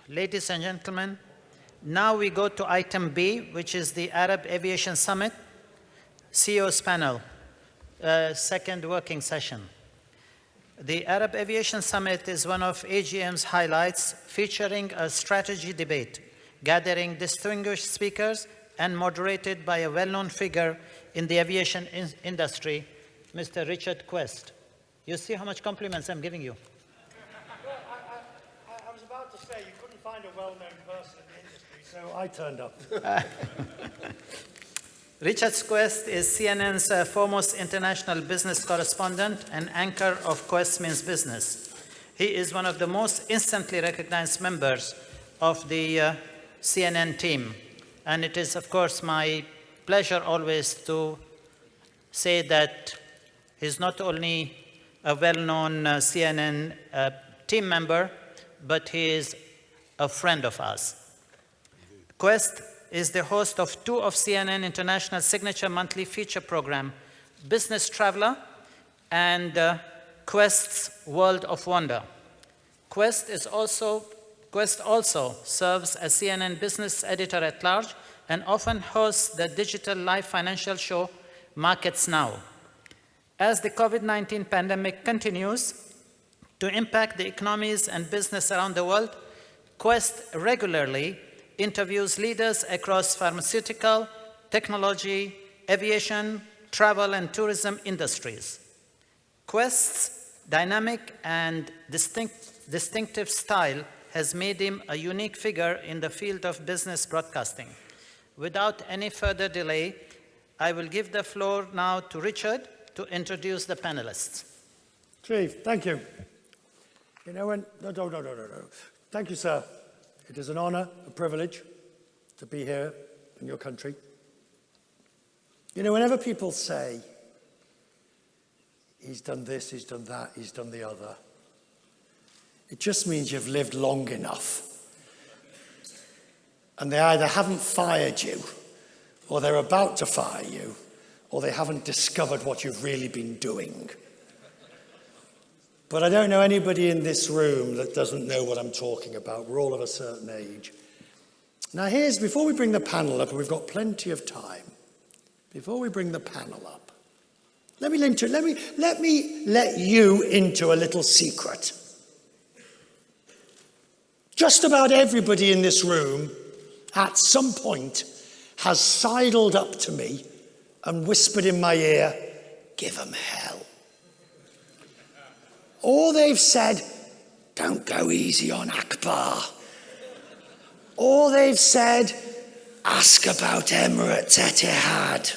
Ladies and gentlemen, now we go to item B, which is the Arab Aviation Summit, CEO's panel, second working session. The Arab Aviation Summit is one of AGM's highlights, featuring a strategy debate, gathering distinguished speakers and moderated by a well-known figure in the aviation industry, Mr. Richard Quest. You see how much compliments I'm giving you. Well, I was about to say you couldn't find a well-known person in the industry, so I turned up. Richard Quest is CNN's foremost international business correspondent and anchor of Quest Means Business. He is one of the most instantly recognized members of the CNN team. And it is, of course, my pleasure always to say that he's not only a well-known CNN team member, but he is a friend of ours. Quest is the host of two of CNN International signature monthly feature program, Business Traveler and Quest's World of Wonder. Quest also serves as CNN business editor at large and often hosts the digital live financial show Markets Now. As the COVID-19 pandemic continues to impact the economies and business around the world, Quest regularly interviews leaders across pharmaceutical, technology, aviation, travel, and tourism industries. Quest's dynamic and distinctive style has made him a unique figure in the field of business broadcasting. Without any further delay, I will give the floor now to Richard to introduce the panelists. Chief, thank you. You know, no. Thank you, sir. It is an honor, a privilege to be here in your country. You know, whenever people say, he's done this, he's done that, he's done the other, it just means you've lived long enough. And they either haven't fired you, or they're about to fire you, or they haven't discovered what you've really been doing. But I don't know anybody in this room that doesn't know what I'm talking about. We're all of a certain age. Now before we bring the panel up, and we've got plenty of time, before we bring the panel up, let me let you into a little secret. Just about everybody in this room, at some point, has sidled up to me and whispered in my ear, "Give them hell." Or they've said, "Don't go easy on Akbar." Or they've said, "Ask about Emirates Etihad."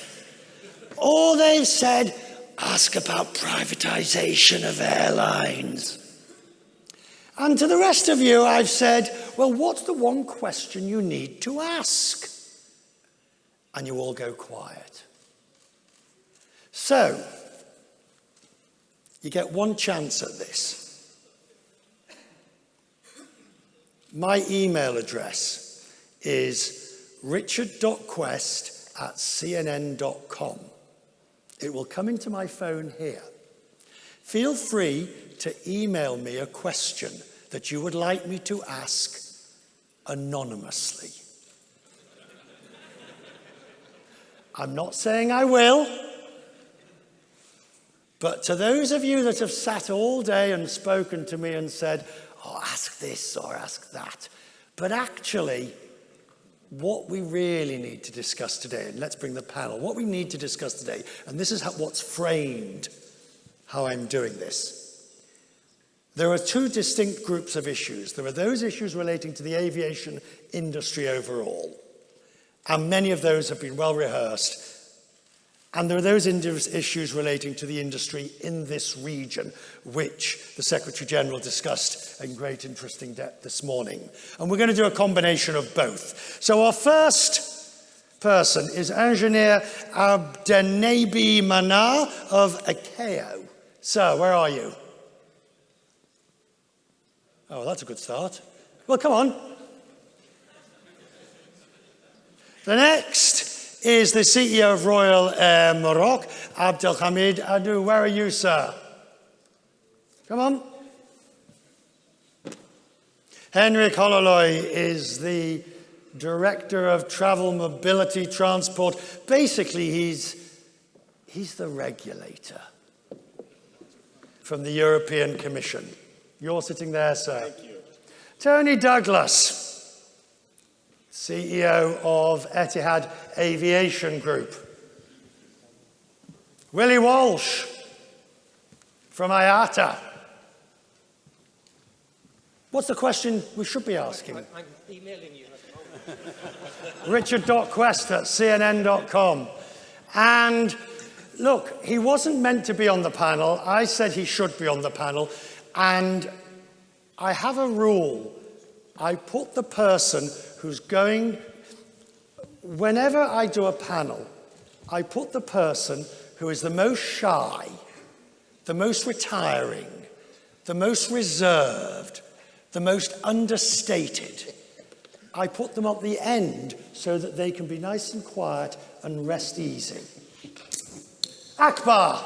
Or they've said, "Ask about privatization of airlines." And to the rest of you, I've said, "Well, what's the one question you need to ask?" And you all go quiet. So, you get one chance at this. My email address is richard.quest@cnn.com. It will come into my phone here. Feel free to email me a question that you would like me to ask anonymously. I'm not saying I will. But to those of you that have sat all day and spoken to me and said, "Oh, ask this or ask that," but actually, what we really need to discuss today, and let's bring the panel, what we need to discuss today, and this is what's framed how I'm doing this. There are two distinct groups of issues. There are those issues relating to the aviation industry overall, and many of those have been well rehearsed. And there are those issues relating to the industry in this region, which the Secretary-General discussed in great interesting depth this morning. And we're going to do a combination of both. So our first person is Engineer Abdennebi Manar of ACAO. Sir, where are you? Oh, that's a good start. Well, come on. The next is the CEO of Royal Air Maroc, Abdelhamid. Addou, where are you, sir? Come on. Henrik Hololei is the Director of Travel, Mobility, Transport. Basically, he's the regulator from the European Commission. You're sitting there, sir. Thank you. Tony Douglas, CEO of Etihad Aviation Group. Willie Walsh from IATA. What's the question we should be asking? I'm emailing you. Richard.quest@cnn.com. And look, he wasn't meant to be on the panel. I said he should be on the panel. And I have a rule. I put the person who's going, whenever I do a panel, I put the person who is the most shy, the most retiring, the most reserved, the most understated. I put them at the end so that they can be nice and quiet and rest easy. Akbar.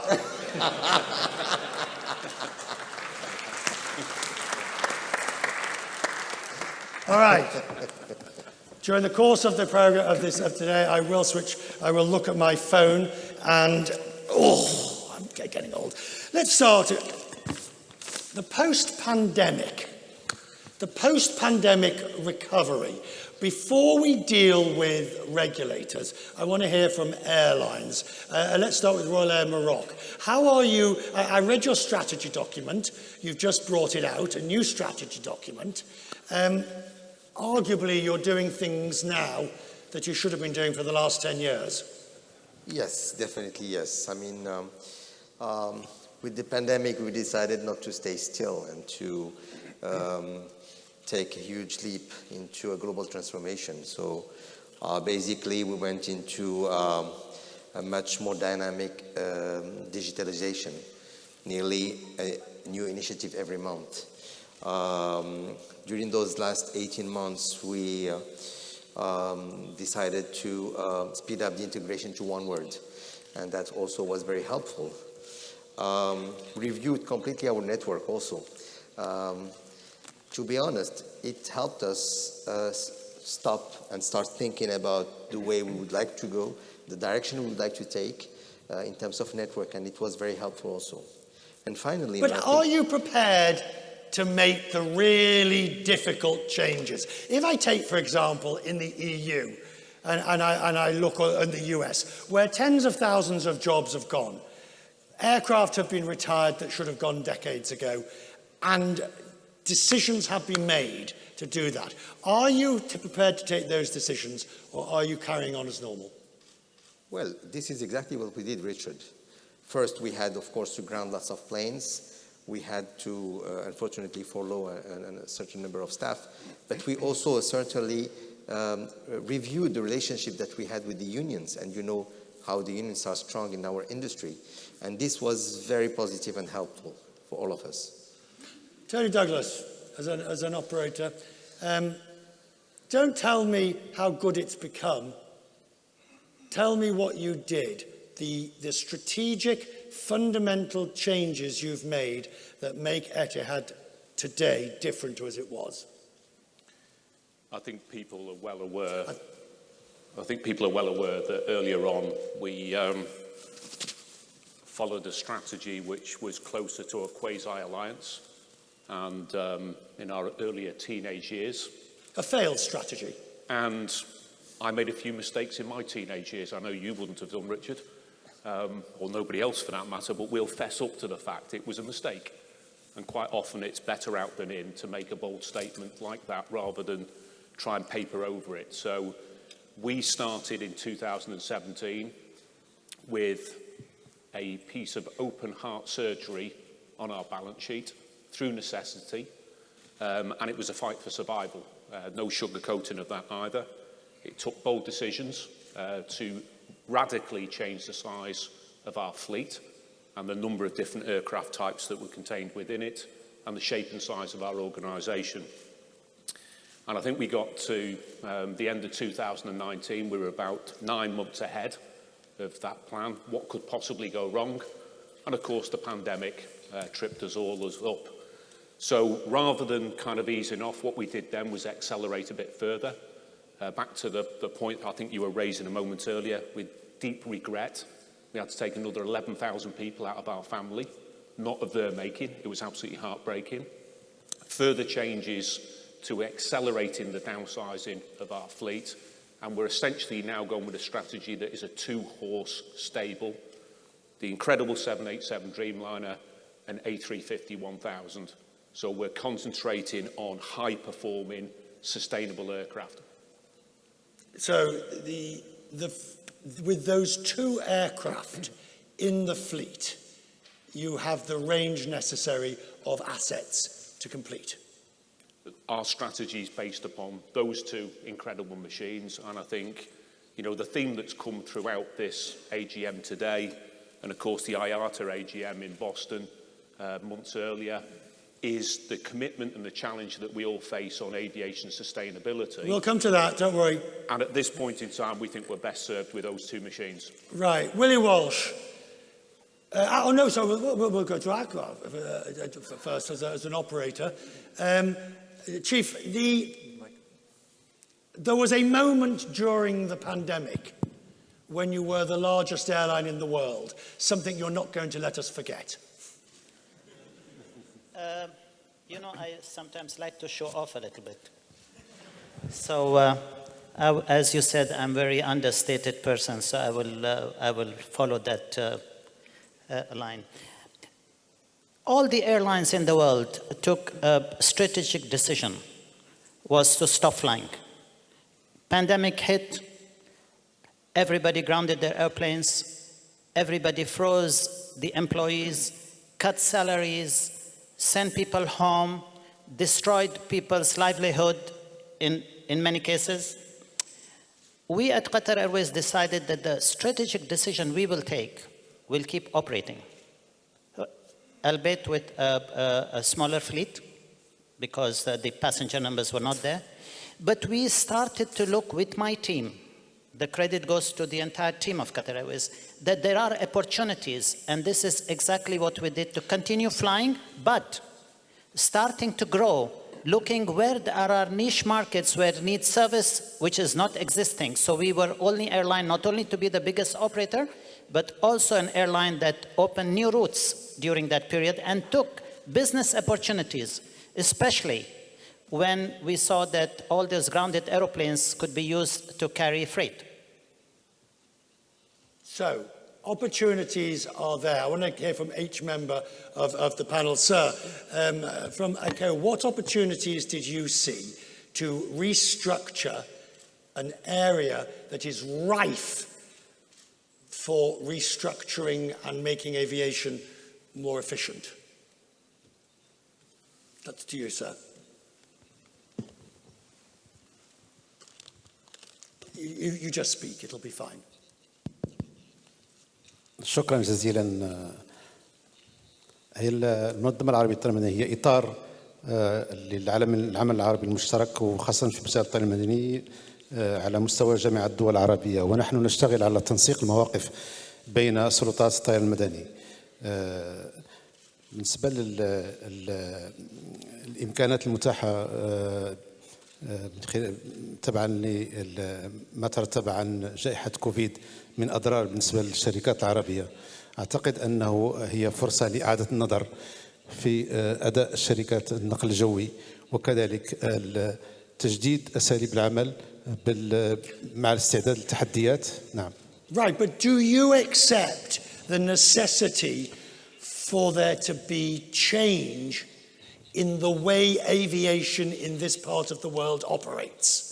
All right. During the course of the program of today, I will look at my phone and I'm getting old. Let's start it. The post-pandemic recovery. Before we deal with regulators, I want to hear from airlines. Let's start with Royal Air Maroc. How are you? I read your strategy document. You've just brought it out, a new strategy document. Arguably, you're doing things now that you should have been doing for the last 10 years. Yes, definitely yes. I mean, with the pandemic, we decided not to stay still and to take a huge leap into a global transformation. So basically, we went into a much more dynamic digitalization, nearly a new initiative every month. During those last 18 months, we decided to speed up the integration to one word, and that also was very helpful. Reviewed completely our network also. To be honest, it helped us stop and start thinking about the way we would like to go, the direction we would like to take in terms of network, and it was very helpful also. And finally... But are you prepared to make the really difficult changes? If I take, for example, in the EU, and I look in the US, where tens of thousands of jobs have gone, aircraft have been retired that should have gone decades ago, and decisions have been made to do that. Are you prepared to take those decisions, or are you carrying on as normal? Well, this is exactly what we did, Richard. First, we had, of course, to ground lots of planes. We had to, unfortunately, furlough a certain number of staff. But we also certainly reviewed the relationship that we had with the unions. And you know how the unions are strong in our industry. And this was very positive and helpful for all of us. Tony Douglas, as an operator, don't tell me how good it's become. Tell me what you did, the strategic, fundamental changes you've made that make Etihad today different to as it was. I think people are well aware. That earlier on we followed a strategy which was closer to a quasi-alliance. And in our earlier teenage years. A failed strategy. And I made a few mistakes in my teenage years. I know you wouldn't have done, Richard, or nobody else for that matter, but we'll fess up to the fact it was a mistake. And quite often it's better out than in to make a bold statement like that rather than try and paper over it. So we started in 2017 with a piece of open heart surgery on our balance sheet, through necessity, and it was a fight for survival. No sugarcoating of that either. It took bold decisions to radically change the size of our fleet and the number of different aircraft types that were contained within it and the shape and size of our organisation. And I think we got to the end of 2019, we were about 9 months ahead of that plan. What could possibly go wrong? And of course the pandemic tripped us all up. So rather than kind of easing off, what we did then was accelerate a bit further. Back to the point I think you were raising a moment earlier, with deep regret, we had to take another 11,000 people out of our family, not of their making. It was absolutely heartbreaking. Further changes to accelerating the downsizing of our fleet, and we're essentially now going with a strategy that is a two-horse stable, the incredible 787 Dreamliner and A350-1000. So we're concentrating on high-performing, sustainable aircraft. So with those two aircraft in the fleet, you have the range necessary of assets to complete. Our strategy is based upon those two incredible machines, and I think, you know, the theme that's come throughout this AGM today, and of course the IATA AGM in Boston months earlier, is the commitment and the challenge that we all face on aviation sustainability. We'll come to that, don't worry. And at this point in time, we think we're best served with those two machines. Right. Willie Walsh. We'll go to Akbar first as an operator. Chief, there was a moment during the pandemic when you were the largest airline in the world, something you're not going to let us forget. You know, I sometimes like to show off a little bit. So, as you said, I'm a very understated person, so I will follow that line. All the airlines in the world took a strategic decision, was to stop flying. Pandemic hit, everybody grounded their airplanes, everybody froze the employees, cut salaries, sent people home, destroyed people's livelihood in many cases. We at Qatar Airways decided that the strategic decision we will take will keep operating, albeit with a smaller fleet, because the passenger numbers were not there. But we started to look with my team, the credit goes to the entire team of Qatar Airways, that there are opportunities, and this is exactly what we did, to continue flying, but starting to grow, looking where there are niche markets where need service which is not existing. So we were only airline not only to be the biggest operator, but also an airline that opened new routes during that period and took business opportunities, especially when we saw that all those grounded aeroplanes could be used to carry freight. So, opportunities are there. I want to hear from each member of the panel. Sir, from ACAO, what opportunities did you see to restructure an area that is rife for restructuring and making aviation more efficient? That's to you, sir. You just speak, it'll be fine. شكرا جزيلا. هي المنظمة العربية للطيران المدني هي إطار للعمل العربي المشترك، وخاصة في مجال الطيران المدني على مستوى جميع الدول العربية، ونحن نشتغل على تنسيق المواقف بين سلطات الطيران المدني. بالنسبة للإمكانات المتاحة تبعا لما ترتب عن جائحة كوفيد من أضرار بالنسبة للشركات العربية، أعتقد أنه هي فرصة لإعادة النظر في أداء شركات النقل الجوي، وكذلك تجديد أساليب العمل مع الاستعداد للتحديات. نعم. Right, but do you accept the necessity for there to be change in the way aviation in this part of the world operates?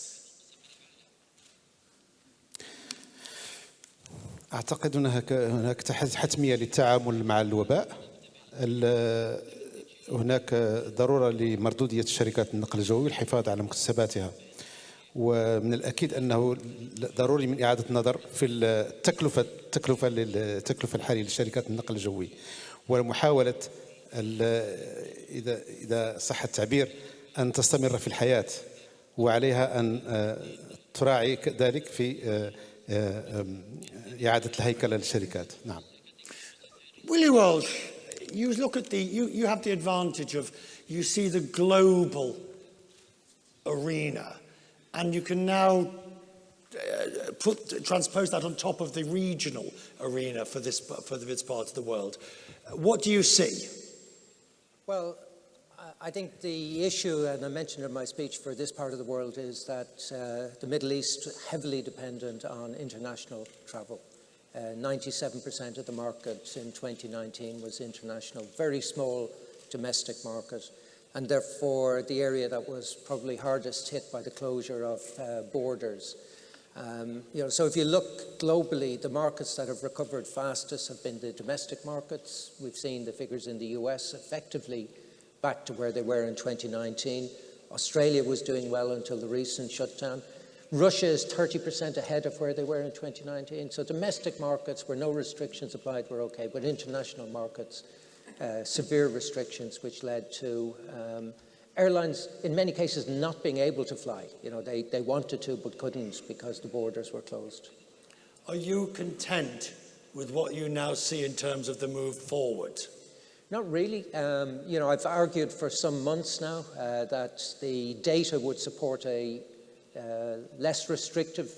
أعتقد هناك حتمية للتعامل مع الوباء. هناك ضرورة لمردودية الشركات النقل الجوي والحفاظ على مكتسباتها، ومن الأكيد أنه ضروري من إعادة النظر في التكلفة الحالية لشركات النقل الجوي، ومحاولة إذا صح التعبير أن تستمر في الحياة، وعليها أن تراعي ذلك في إعادة الهيكلة للشركات. نعم. Willie Walsh, you look at you have the advantage of you see the global arena, and you can now transpose that on top of the regional arena for this part of the world. What do you see? Well, I think the issue, and I mentioned in my speech for this part of the world, is that the Middle East heavily dependent on international travel. 97% of the market in 2019 was international, very small domestic market, and therefore the area that was probably hardest hit by the closure of borders. So if you look globally, the markets that have recovered fastest have been the domestic markets. We've seen the figures in the US effectively back to where they were in 2019. Australia was doing well until the recent shutdown. Russia is 30% ahead of where they were in 2019. So domestic markets where no restrictions applied were okay, but international markets, severe restrictions, which led to airlines, in many cases, not being able to fly. They wanted to, but couldn't because the borders were closed. Are you content with what you now see in terms of the move forward? Not really. I've argued for some months now that the data would support a less restrictive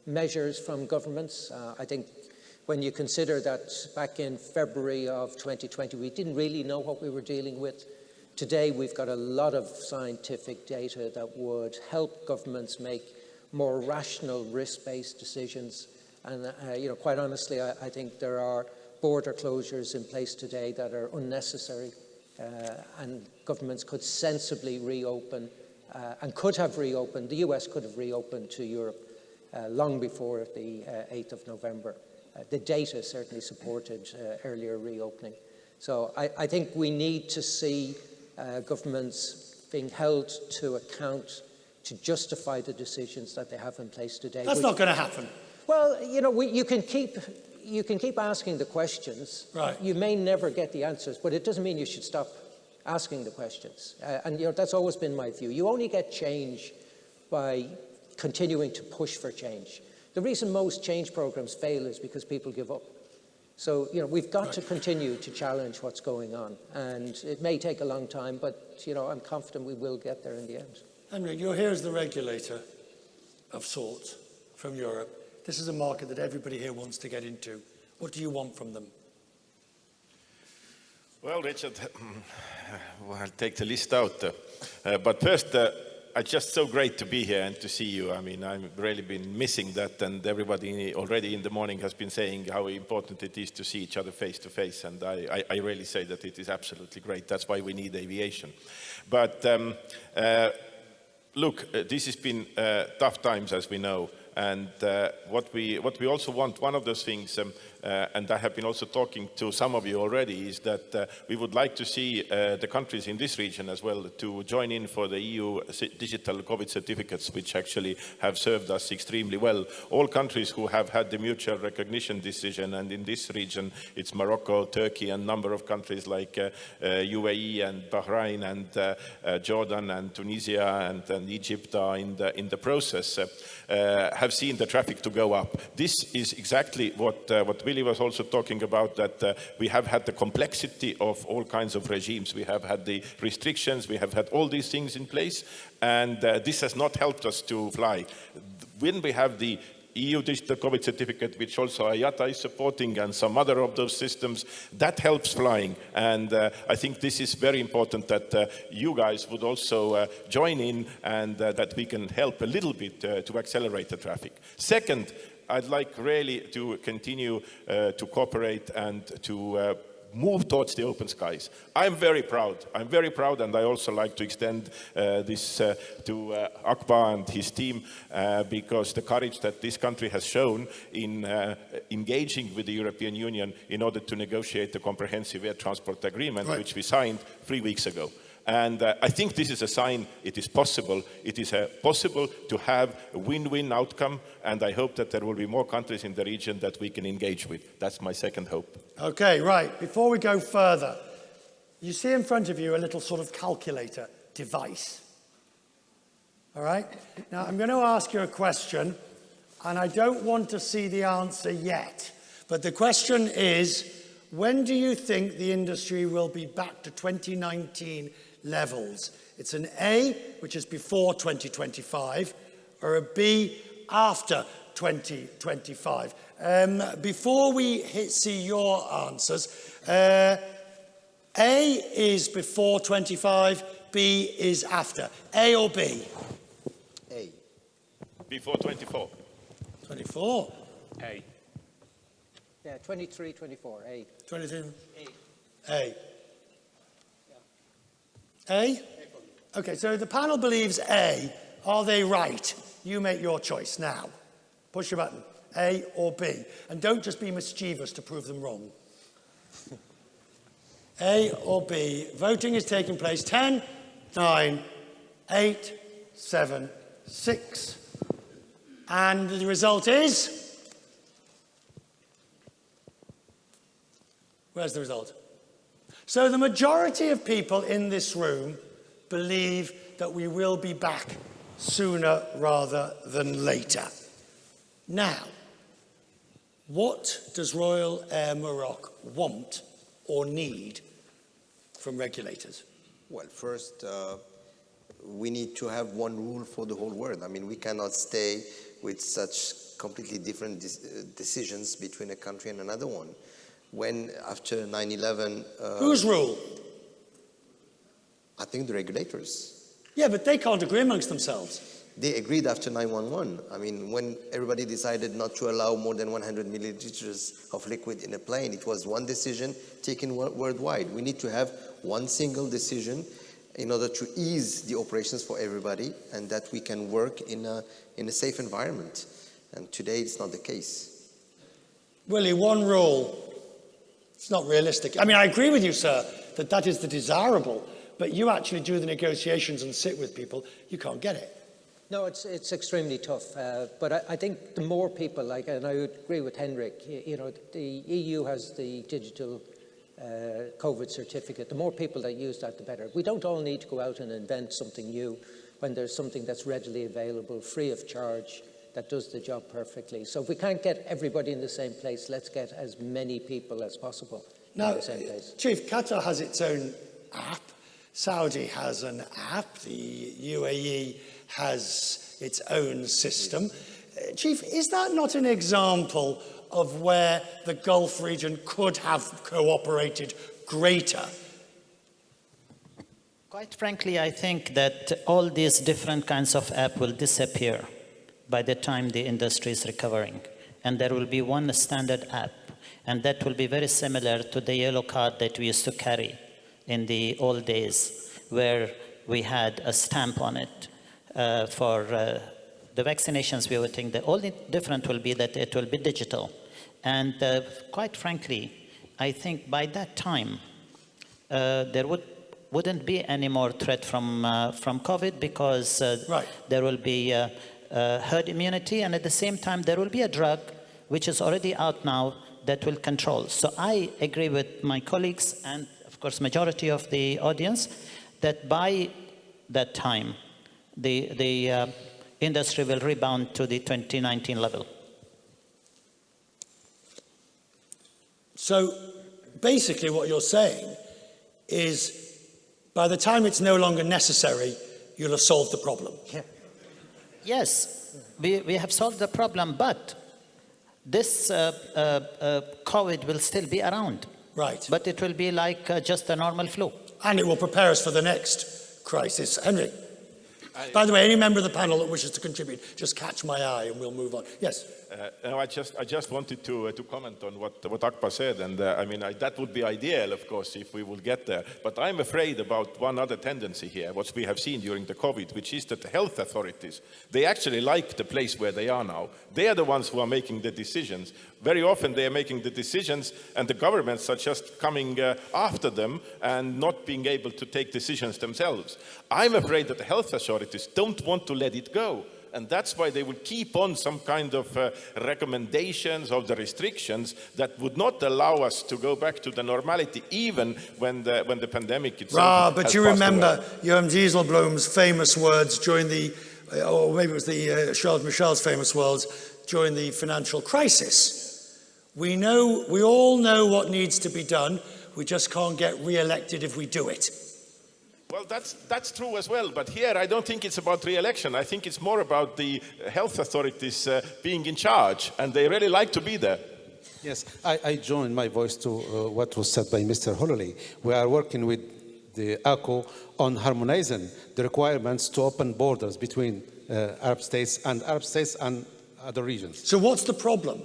measures from governments. I think when you consider that back in February of 2020, we didn't really know what we were dealing with. Today, we've got a lot of scientific data that would help governments make more rational, risk-based decisions. And, quite honestly, I think there are border closures in place today that are unnecessary, and governments could sensibly reopen and could have reopened. The US could have reopened to Europe long before the 8th of November. The data certainly supported earlier reopening. So I think we need to see governments being held to account to justify the decisions that they have in place today. That's not going to happen. Well, you can keep asking the questions. Right. You may never get the answers, but it doesn't mean you should stop asking the questions. And that's always been my view. You only get change by continuing to push for change. The reason most change programs fail is because people give up. So, we've got to continue to challenge what's going on. And it may take a long time, but, I'm confident we will get there in the end. Henrik, you're here as the regulator of sorts from Europe. This is a market that everybody here wants to get into. What do you want from them? Well, Richard, I'll take the list out. But first, it's just so great to be here and to see you. I mean, I've really been missing that, and everybody already in the morning has been saying how important it is to see each other face to face, and I really say that it is absolutely great. That's why we need aviation. But look, this has been tough times, as we know. And what we also want, one of those things, and I have been also talking to some of you already, is that we would like to see the countries in this region as well to join in for the EU digital COVID certificates, which actually have served us extremely well. All countries who have had the mutual recognition decision, and in this region it's Morocco, Turkey, and a number of countries like UAE and Bahrain and Jordan and Tunisia and Egypt are in the process, have seen the traffic to go up. This is exactly what Willie was also talking about, that we have had the complexity of all kinds of regimes. We have had the restrictions, we have had all these things in place, and this has not helped us to fly. When we have the EU digital COVID certificate, which also IATA is supporting, and some other of those systems, that helps flying. And I think this is very important that you guys would also join in, and that we can help a little bit to accelerate the traffic. Second, I'd like really to continue to cooperate and to move towards the open skies. I'm very proud, and I also like to extend this to Akbar and his team, because the courage that this country has shown in engaging with the European Union in order to negotiate the comprehensive air transport agreement, which we signed 3 weeks ago. And I think this is a sign it is possible. It is possible to have a win-win outcome, and I hope that there will be more countries in the region that we can engage with. That's my second hope. Okay, right. Before we go further, you see in front of you a little sort of calculator device. All right? Now, I'm going to ask you a question, and I don't want to see the answer yet. But the question is, when do you think the industry will be back to 2019 levels. It's an A, which is before 2025, or a B after 2025. Before we see your answers, A is before 25, B is after. A or B? A. Before 24. 24. A. Yeah, 23, 24, A. 23. A. A? Okay, so the panel believes A. Are they right? You make your choice now. Push your button. A or B. And don't just be mischievous to prove them wrong. A or B. Voting is taking place. 10, 9, 8, 7, 6. And the result is? Where's the result? So the majority of people in this room believe that we will be back sooner rather than later. Now, what does Royal Air Maroc want or need from regulators? Well, first, we need to have one rule for the whole world. I mean, we cannot stay with such completely different decisions between a country and another one. When, after 9/11... Whose rule? I think the regulators. Yeah, but they can't agree amongst themselves. They agreed after 9/11. I mean, when everybody decided not to allow more than 100 milliliters of liquid in a plane, it was one decision taken worldwide. We need to have one single decision in order to ease the operations for everybody and that we can work in a safe environment. And today it's not the case. Willie, one rule. It's not realistic. I mean, I agree with you, sir, that that is the desirable, but you actually do the negotiations and sit with people, you can't get it. No, it's extremely tough, but I think the more people, and I would agree with Henrik, the EU has the digital COVID certificate. The more people that use that, the better. We don't all need to go out and invent something new when there's something that's readily available, free of charge, that does the job perfectly. So if we can't get everybody in the same place, let's get as many people as possible in the same place. Chief, Qatar has its own app. Saudi has an app. The UAE has its own system. Chief, is that not an example of where the Gulf region could have cooperated greater? Quite frankly, I think that all these different kinds of apps will disappear by the time the industry is recovering. And there will be one standard app. And that will be very similar to the yellow card that we used to carry in the old days, where we had a stamp on it for the vaccinations we were taking. The only difference will be that it will be digital. And quite frankly, I think by that time, there wouldn't be any more threat from COVID because there will be herd immunity, and at the same time, there will be a drug which is already out now that will control. So I agree with my colleagues and, of course, majority of the audience that by that time, the industry will rebound to the 2019 level. So basically what you're saying is by the time it's no longer necessary, you'll have solved the problem. Yeah. Yes, we have solved the problem, but this COVID will still be around. Right. But it will be like just a normal flu. And it will prepare us for the next crisis. Henrik. By the way, any member of the panel that wishes to contribute, just catch my eye and we'll move on. Yes. No, I just wanted to comment on what Akbar said, and I mean that would be ideal, of course, if we will get there. But I'm afraid about one other tendency here, what we have seen during the COVID, which is that the health authorities, they actually like the place where they are now. They are the ones who are making the decisions. Very often they are making the decisions, and the governments are just coming after them and not being able to take decisions themselves. I'm afraid that the health authorities don't want to let it go. And that's why they will keep on some kind of recommendations of the restrictions that would not allow us to go back to the normality, even when the pandemic itself but has you passed remember away. Johan Dieselblom's famous words during the, or maybe it was the Charles Michel's famous words during the financial crisis. We all know what needs to be done. We just can't get re-elected if we do it. Well, that's true as well, but here I don't think it's about re-election. I think it's more about the health authorities being in charge, and they really like to be there. Yes, I join my voice to what was said by Mr. Hololei. We are working with the ACAO on harmonizing the requirements to open borders between Arab states and other regions. So what's the problem?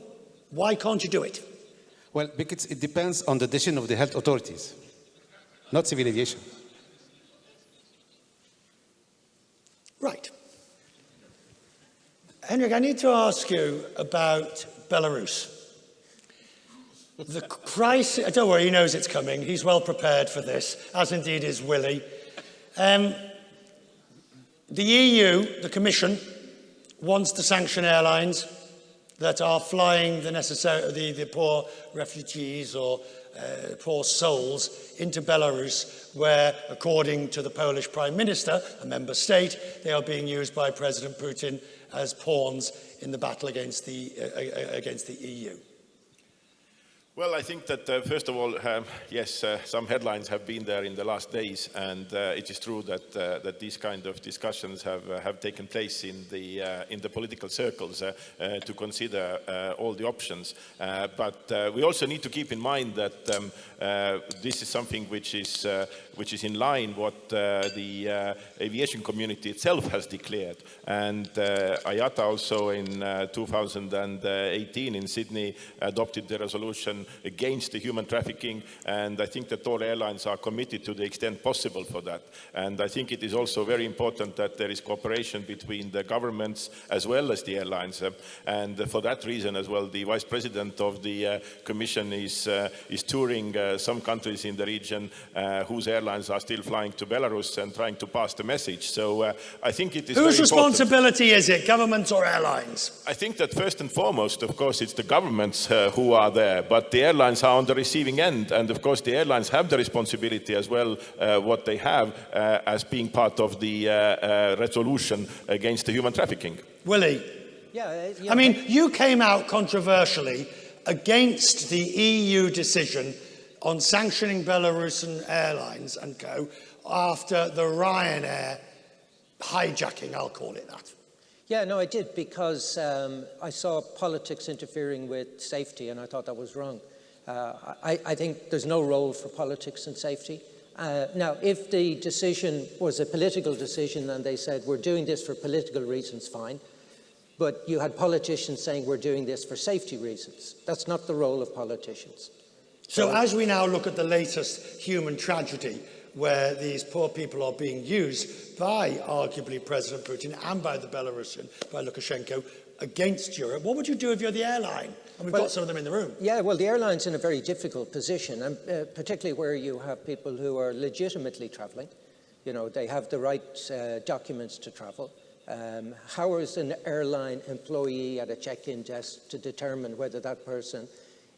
Why can't you do it? Well, because it depends on the decision of the health authorities, not civil aviation. Right. Henrik, I need to ask you about Belarus. The crisis, don't worry, he knows it's coming. He's well prepared for this, as indeed is Willie. The EU, the Commission, wants to sanction airlines that are flying the poor refugees or poor souls into Belarus, where, according to the Polish Prime Minister, a member state, they are being used by President Putin as pawns in the battle against the EU. Well, I think that, first of all, yes, some headlines have been there in the last days, and it is true that these kind of discussions have taken place in the political circles to consider all the options. But we also need to keep in mind that this is something which is in line what the aviation community itself has declared. And IATA also in 2018 in Sydney adopted the resolution against the human trafficking, and I think that all airlines are committed to the extent possible for that. And I think it is also very important that there is cooperation between the governments as well as the airlines. And for that reason as well, the Vice President of the Commission is touring some countries in the region whose airlines are still flying to Belarus and trying to pass the message. So I think it is Whose very responsibility is it, governments or airlines? I think that first and foremost, of course, it's the governments who are there, but the airlines are on the receiving end, and of course the airlines have the responsibility as well, what they have as being part of the resolution against the human trafficking. Willie? Yeah, I mean, you came out controversially against the EU decision on sanctioning Belarusian airlines and co. after the Ryanair hijacking, I'll call it that. Yeah, no, I did, because I saw politics interfering with safety, and I thought that was wrong. I think there's no role for politics in safety. Now, if the decision was a political decision and they said, we're doing this for political reasons, fine. But you had politicians saying, we're doing this for safety reasons. That's not the role of politicians. So as we now look at the latest human tragedy, where these poor people are being used by, arguably, President Putin and by the Belarusian, by Lukashenko, against Europe, what would you do if you're the airline? And we've got some of them in the room. Yeah, well, the airline's in a very difficult position, and particularly where you have people who are legitimately travelling. You know, they have the right documents to travel. How is an airline employee at a check-in desk to determine whether that person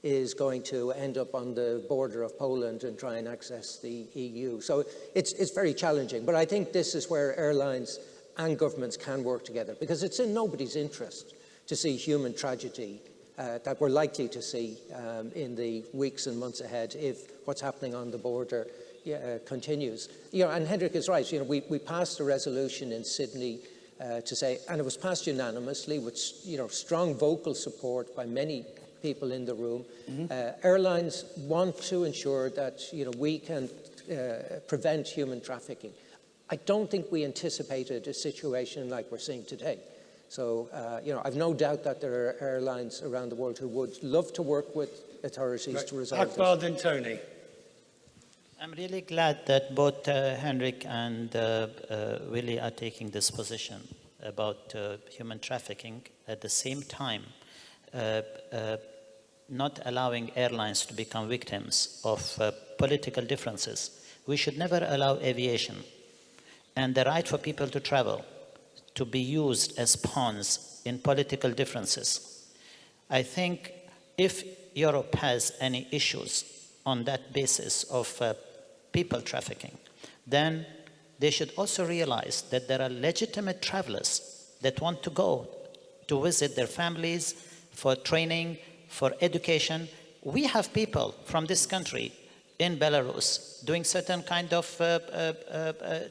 is going to end up on the border of Poland and try and access the EU? So it's very challenging, but I think this is where airlines and governments can work together, because it's in nobody's interest to see human tragedy that we're likely to see in the weeks and months ahead if what's happening on the border continues. You know, and Henrik is right. You know, we passed a resolution in Sydney to say, and it was passed unanimously with strong vocal support by many people in the room. Airlines want to ensure that we can prevent human trafficking. I don't think we anticipated a situation like we're seeing today. So, I've no doubt that there are airlines around the world who would love to work with authorities to resolve Akbar, this. then Tony. I'm really glad that both Henrik and Willie are taking this position about human trafficking. At the same time, not allowing airlines to become victims of political differences. We should never allow aviation and the right for people to travel to be used as pawns in political differences. I think if Europe has any issues on that basis of people trafficking, then they should also realize that there are legitimate travelers that want to go to visit their families for training, for education. We have people from this country in Belarus doing certain kind of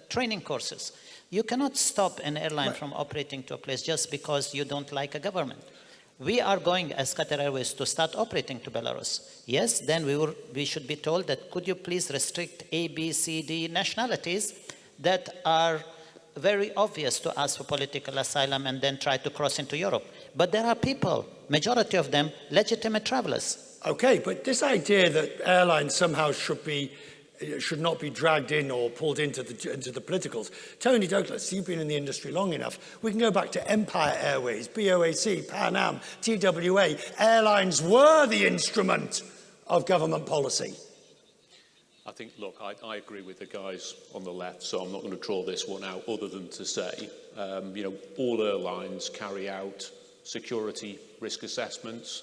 training courses. You cannot stop an airline from operating to a place just because you don't like a government. We are going as Qatar Airways to start operating to Belarus. Yes, then we should be told that could you please restrict A, B, C, D nationalities that are very obvious to ask for political asylum and then try to cross into Europe. But there are people, majority of them, legitimate travelers. Okay, but this idea that airlines somehow should not be dragged in or pulled into the politicals. Tony Douglas, you've been in the industry long enough. We can go back to Empire Airways, BOAC, Pan Am, TWA. Airlines were the instrument of government policy. I think, look, I agree with the guys on the left, so I'm not going to draw this one out other than to say, all airlines carry out security risk assessments.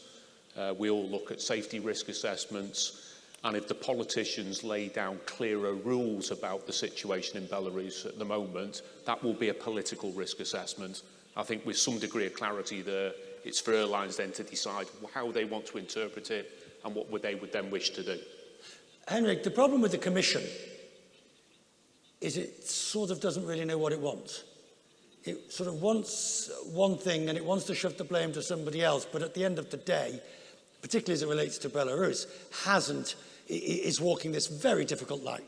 We all look at safety risk assessments. And if the politicians lay down clearer rules about the situation in Belarus at the moment, that will be a political risk assessment. I think with some degree of clarity there, it's for airlines then to decide how they want to interpret it and what they would then wish to do. Henrik, the problem with the Commission is it sort of doesn't really know what it wants. It sort of wants one thing and it wants to shove the blame to somebody else, but at the end of the day, particularly as it relates to Belarus, is walking this very difficult line.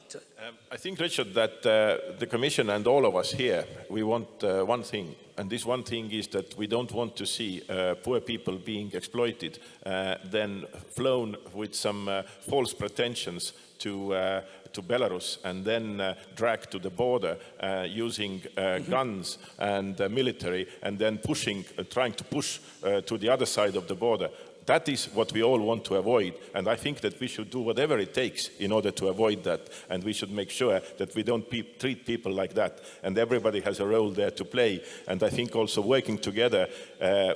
I think, Richard, that the Commission and all of us here, we want one thing. And this one thing is that we don't want to see poor people being exploited, then flown with some false pretensions to Belarus and then dragged to the border using guns and military and then trying to push to the other side of the border. That is what we all want to avoid, and I think that we should do whatever it takes in order to avoid that, and we should make sure that we don't treat people like that, and everybody has a role there to play, and I think also working together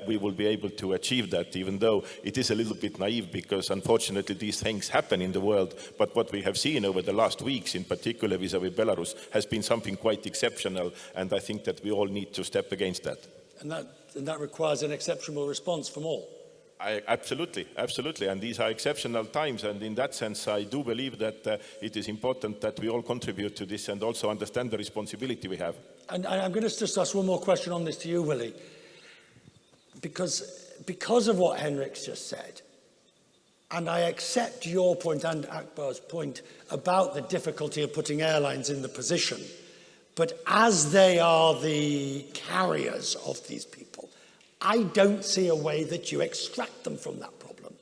we will be able to achieve that, even though it is a little bit naive, because unfortunately these things happen in the world, but what we have seen over the last weeks, in particular vis-à-vis Belarus, has been something quite exceptional, and I think that we all need to step against that. And that requires an exceptional response from all. Absolutely, and these are exceptional times, and in that sense I do believe that it is important that we all contribute to this and also understand the responsibility we have. And I'm going to just ask one more question on this to you, Willie, because of what Henrik's just said, and I accept your point and Akbar's point about the difficulty of putting airlines in the position, but as they are the carriers of these people, I don't see a way that you extract them from that problem.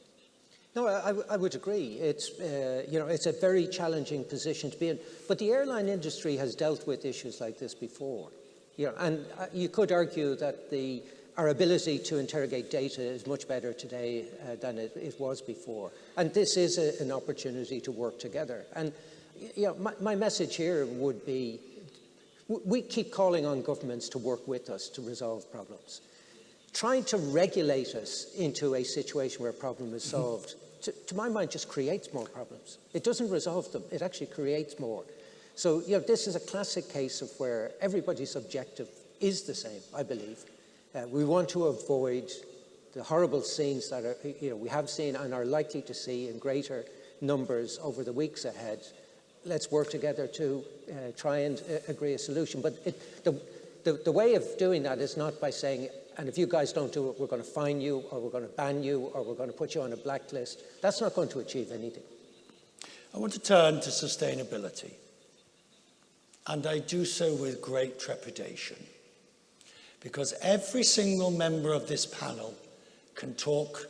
No, I would agree. It's a very challenging position to be in. But the airline industry has dealt with issues like this before. And you could argue that our ability to interrogate data is much better today than it was before. And this is an opportunity to work together. And my message here would be, we keep calling on governments to work with us to resolve problems. Trying to regulate us into a situation where a problem is solved, to my mind, just creates more problems. It doesn't resolve them, it actually creates more. So, this is a classic case of where everybody's objective is the same, I believe. We want to avoid the horrible scenes that we have seen and are likely to see in greater numbers over the weeks ahead. Let's work together to try and agree a solution. But the way of doing that is not by saying, and if you guys don't do it, we're going to fine you, or we're going to ban you, or we're going to put you on a blacklist. That's not going to achieve anything. I want to turn to sustainability. And I do so with great trepidation. Because every single member of this panel can talk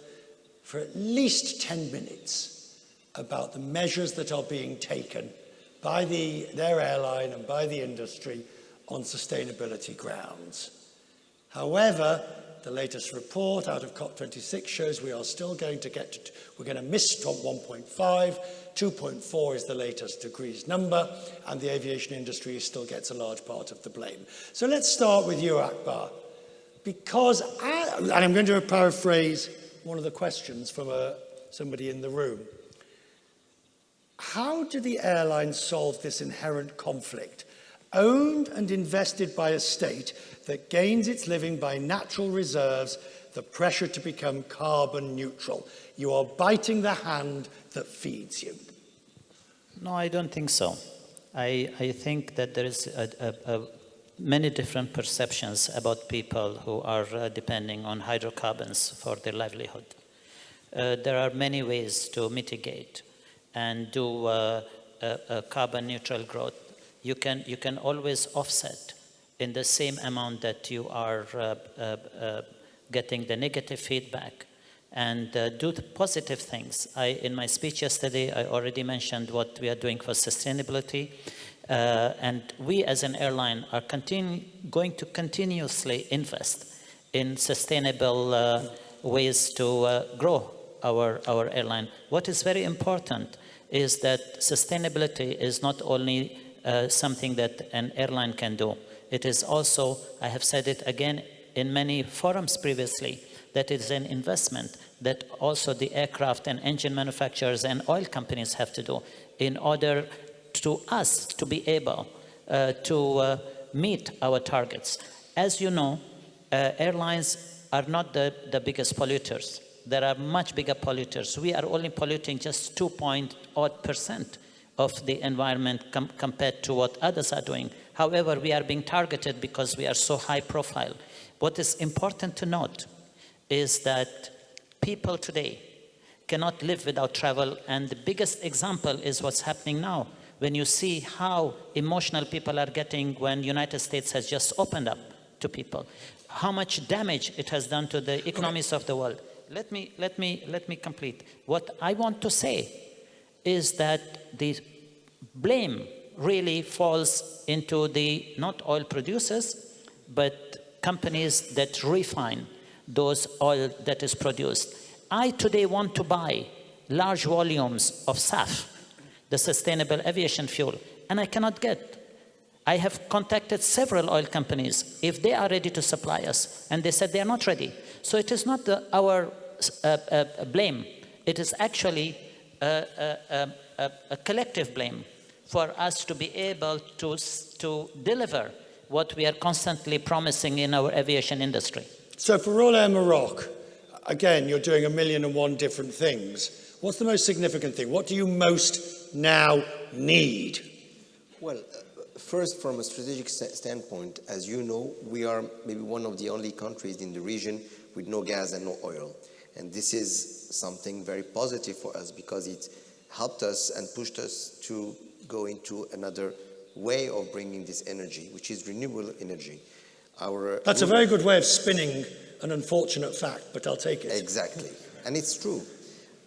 for at least 10 minutes about the measures that are being taken by their airline and by the industry on sustainability grounds. However, the latest report out of COP26 shows we are still going to we're going to miss 1.5, 2.4 is the latest degrees number, and the aviation industry still gets a large part of the blame. So let's start with you, Akbar, because, and I'm going to paraphrase one of the questions from somebody in the room. How do the airlines solve this inherent conflict, owned and invested by a state that gains its living by natural reserves, the pressure to become carbon neutral? You are biting the hand that feeds you. No, I don't think so. I think that there is many different perceptions about people who are depending on hydrocarbons for their livelihood. There are many ways to mitigate and do a carbon neutral growth. You can always offset in the same amount that you are getting the negative feedback and do the positive things. In my speech yesterday, I already mentioned what we are doing for sustainability. And we as an airline are going to continuously invest in sustainable ways to grow our airline. What is very important is that sustainability is not only something that an airline can do. It is also, I have said it again in many forums previously, that it is an investment that also the aircraft and engine manufacturers and oil companies have to do in order to us to be able to meet our targets. As you know, airlines are not the biggest polluters. There are much bigger polluters. We are only polluting just 2% of the environment compared to what others are doing. However, we are being targeted because we are so high profile. What is important to note is that people today cannot live without travel, and the biggest example is what's happening now. When you see how emotional people are getting when the United States has just opened up to people, how much damage it has done to the economies of the world. Let me complete. What I want to say is that the blame really falls into the not oil producers, but companies that refine those oil that is produced. I today want to buy large volumes of SAF, the sustainable aviation fuel, and I cannot get. I have contacted several oil companies if they are ready to supply us, and they said they are not ready. So it is not our blame. It is actually a collective blame for us to be able to deliver what we are constantly promising in our aviation industry. So for Hololei Maroc, again, you're doing 1,000,001 different things. What's the most significant thing? What do you most now need? Well, first, from a strategic standpoint, as you know, we are maybe one of the only countries in the region with no gas and no oil. And this is something very positive for us because it helped us and pushed us to go into another way of bringing this energy, which is renewable energy. That's a very good way of spinning an unfortunate fact, but I'll take it. Exactly. And it's true.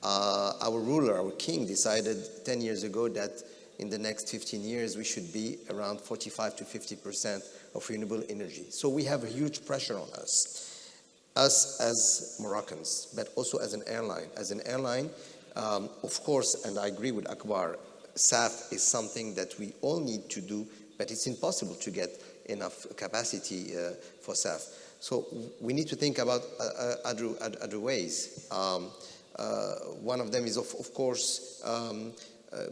Our ruler, our king, decided 10 years ago that in the next 15 years, we should be around 45 to 50% of renewable energy. So we have a huge pressure on us as Moroccans, but also as an airline. As an airline, of course, and I agree with Akbar, SAF is something that we all need to do, but it's impossible to get enough capacity for SAF. So we need to think about other ways. One of them is, of course,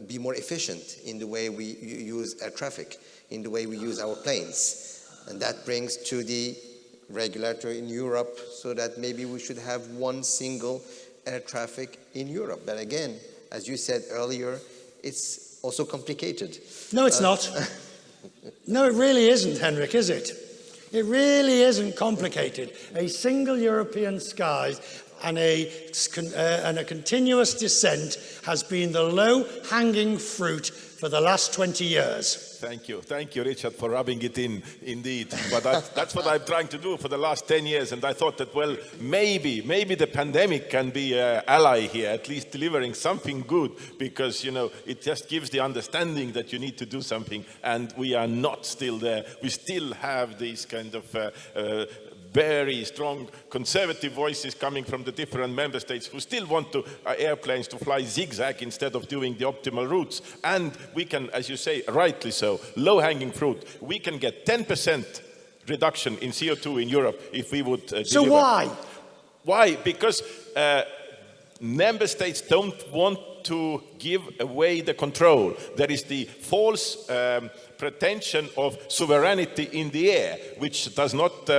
be more efficient in the way we use air traffic, in the way we use our planes. And that brings to the regulator in Europe so that maybe we should have one single air traffic in Europe. But again, as you said earlier, it's also complicated. No, it's not. No, it really isn't, Henrik, is it? It really isn't complicated. A single European sky and a continuous descent has been the low-hanging fruit for the last 20 years. Thank you, Richard, for rubbing it in, indeed. But that's what I'm trying to do for the last 10 years, and I thought that, well, maybe the pandemic can be an ally here, at least delivering something good, because, you know, it just gives the understanding that you need to do something, and we are not still there. We still have these kind of very strong conservative voices coming from the different member states who still want airplanes to fly zigzag instead of doing the optimal routes. And we can, as you say, rightly so, low-hanging fruit. We can get 10% reduction in CO2 in Europe if we would deliver. So why? Why? Because member states don't want to give away the control. There is the false pretension of sovereignty in the air, which does not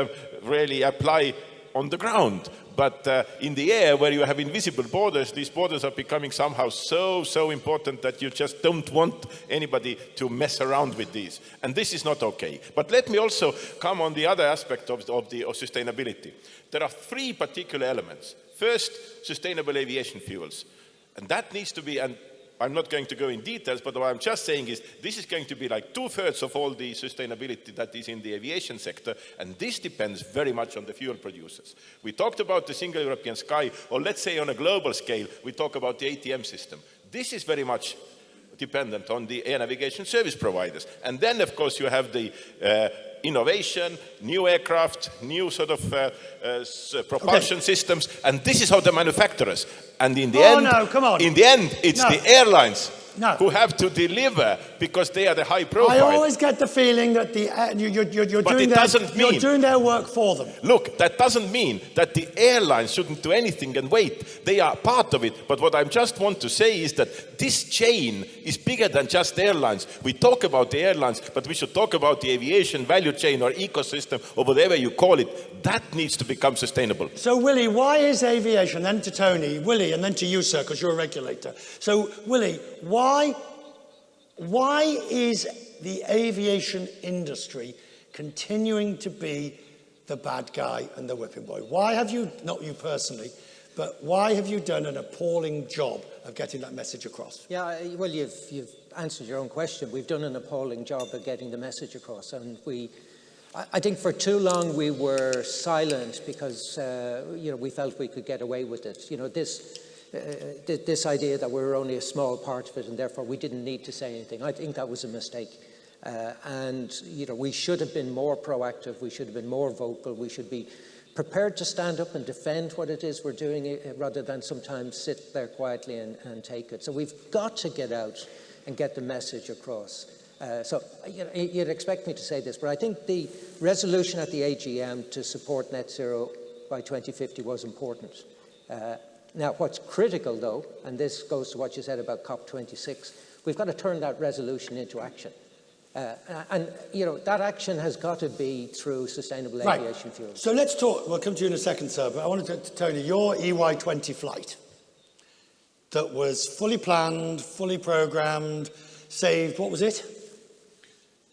really apply on the ground. But in the air, where you have invisible borders, these borders are becoming somehow so important that you just don't want anybody to mess around with these. And this is not okay. But let me also come on the other aspect of sustainability. There are three particular elements. First, sustainable aviation fuels. And that needs to be, and I'm not going to go in details, but what I'm just saying is this is going to be like 2/3 of all the sustainability that is in the aviation sector, and this depends very much on the fuel producers. We talked about the single European sky, or let's say on a global scale, we talk about the ATM system. This is very much dependent on the air navigation service providers. And then, of course, you have the innovation, new aircraft, new sort of propulsion systems, and this is how the manufacturers. And in the end, no, come on. In the end, it's No. the airlines No. who have to deliver because they are the high profile. I always get the feeling that you're But it doesn't mean- you're doing their work for them. Look, that doesn't mean that the airlines shouldn't do anything and wait. They are part of it. But what I just want to say is that this chain is bigger than just airlines. We talk about the airlines, but we should talk about the aviation value chain or ecosystem or whatever you call it. That needs to become sustainable. So, Willie, why is aviation, then to Tony, Willie, and then to you, sir, because you're a regulator. So, Willie, why is the aviation industry continuing to be the bad guy and the whipping boy? Why have you, not you personally, but why have you done an appalling job of getting that message across? Yeah, well, you've answered your own question. We've done an appalling job of getting the message across, and I think for too long we were silent because we felt we could get away with it. This idea that we were only a small part of it and therefore we didn't need to say anything. I think that was a mistake. And we should have been more proactive. We should have been more vocal. We should be prepared to stand up and defend what it is we're doing rather than sometimes sit there quietly and take it. So we've got to get out and get the message across. So you'd expect me to say this, but I think the resolution at the AGM to support net zero by 2050 was important. Now, what's critical, though, and this goes to what you said about COP26, we've got to turn that resolution into action. And that action has got to be through sustainable aviation fuels. So let's talk, we'll come to you in a second, sir, but I wanted to Tony, your EY20 flight that was fully planned, fully programmed, saved, what was it?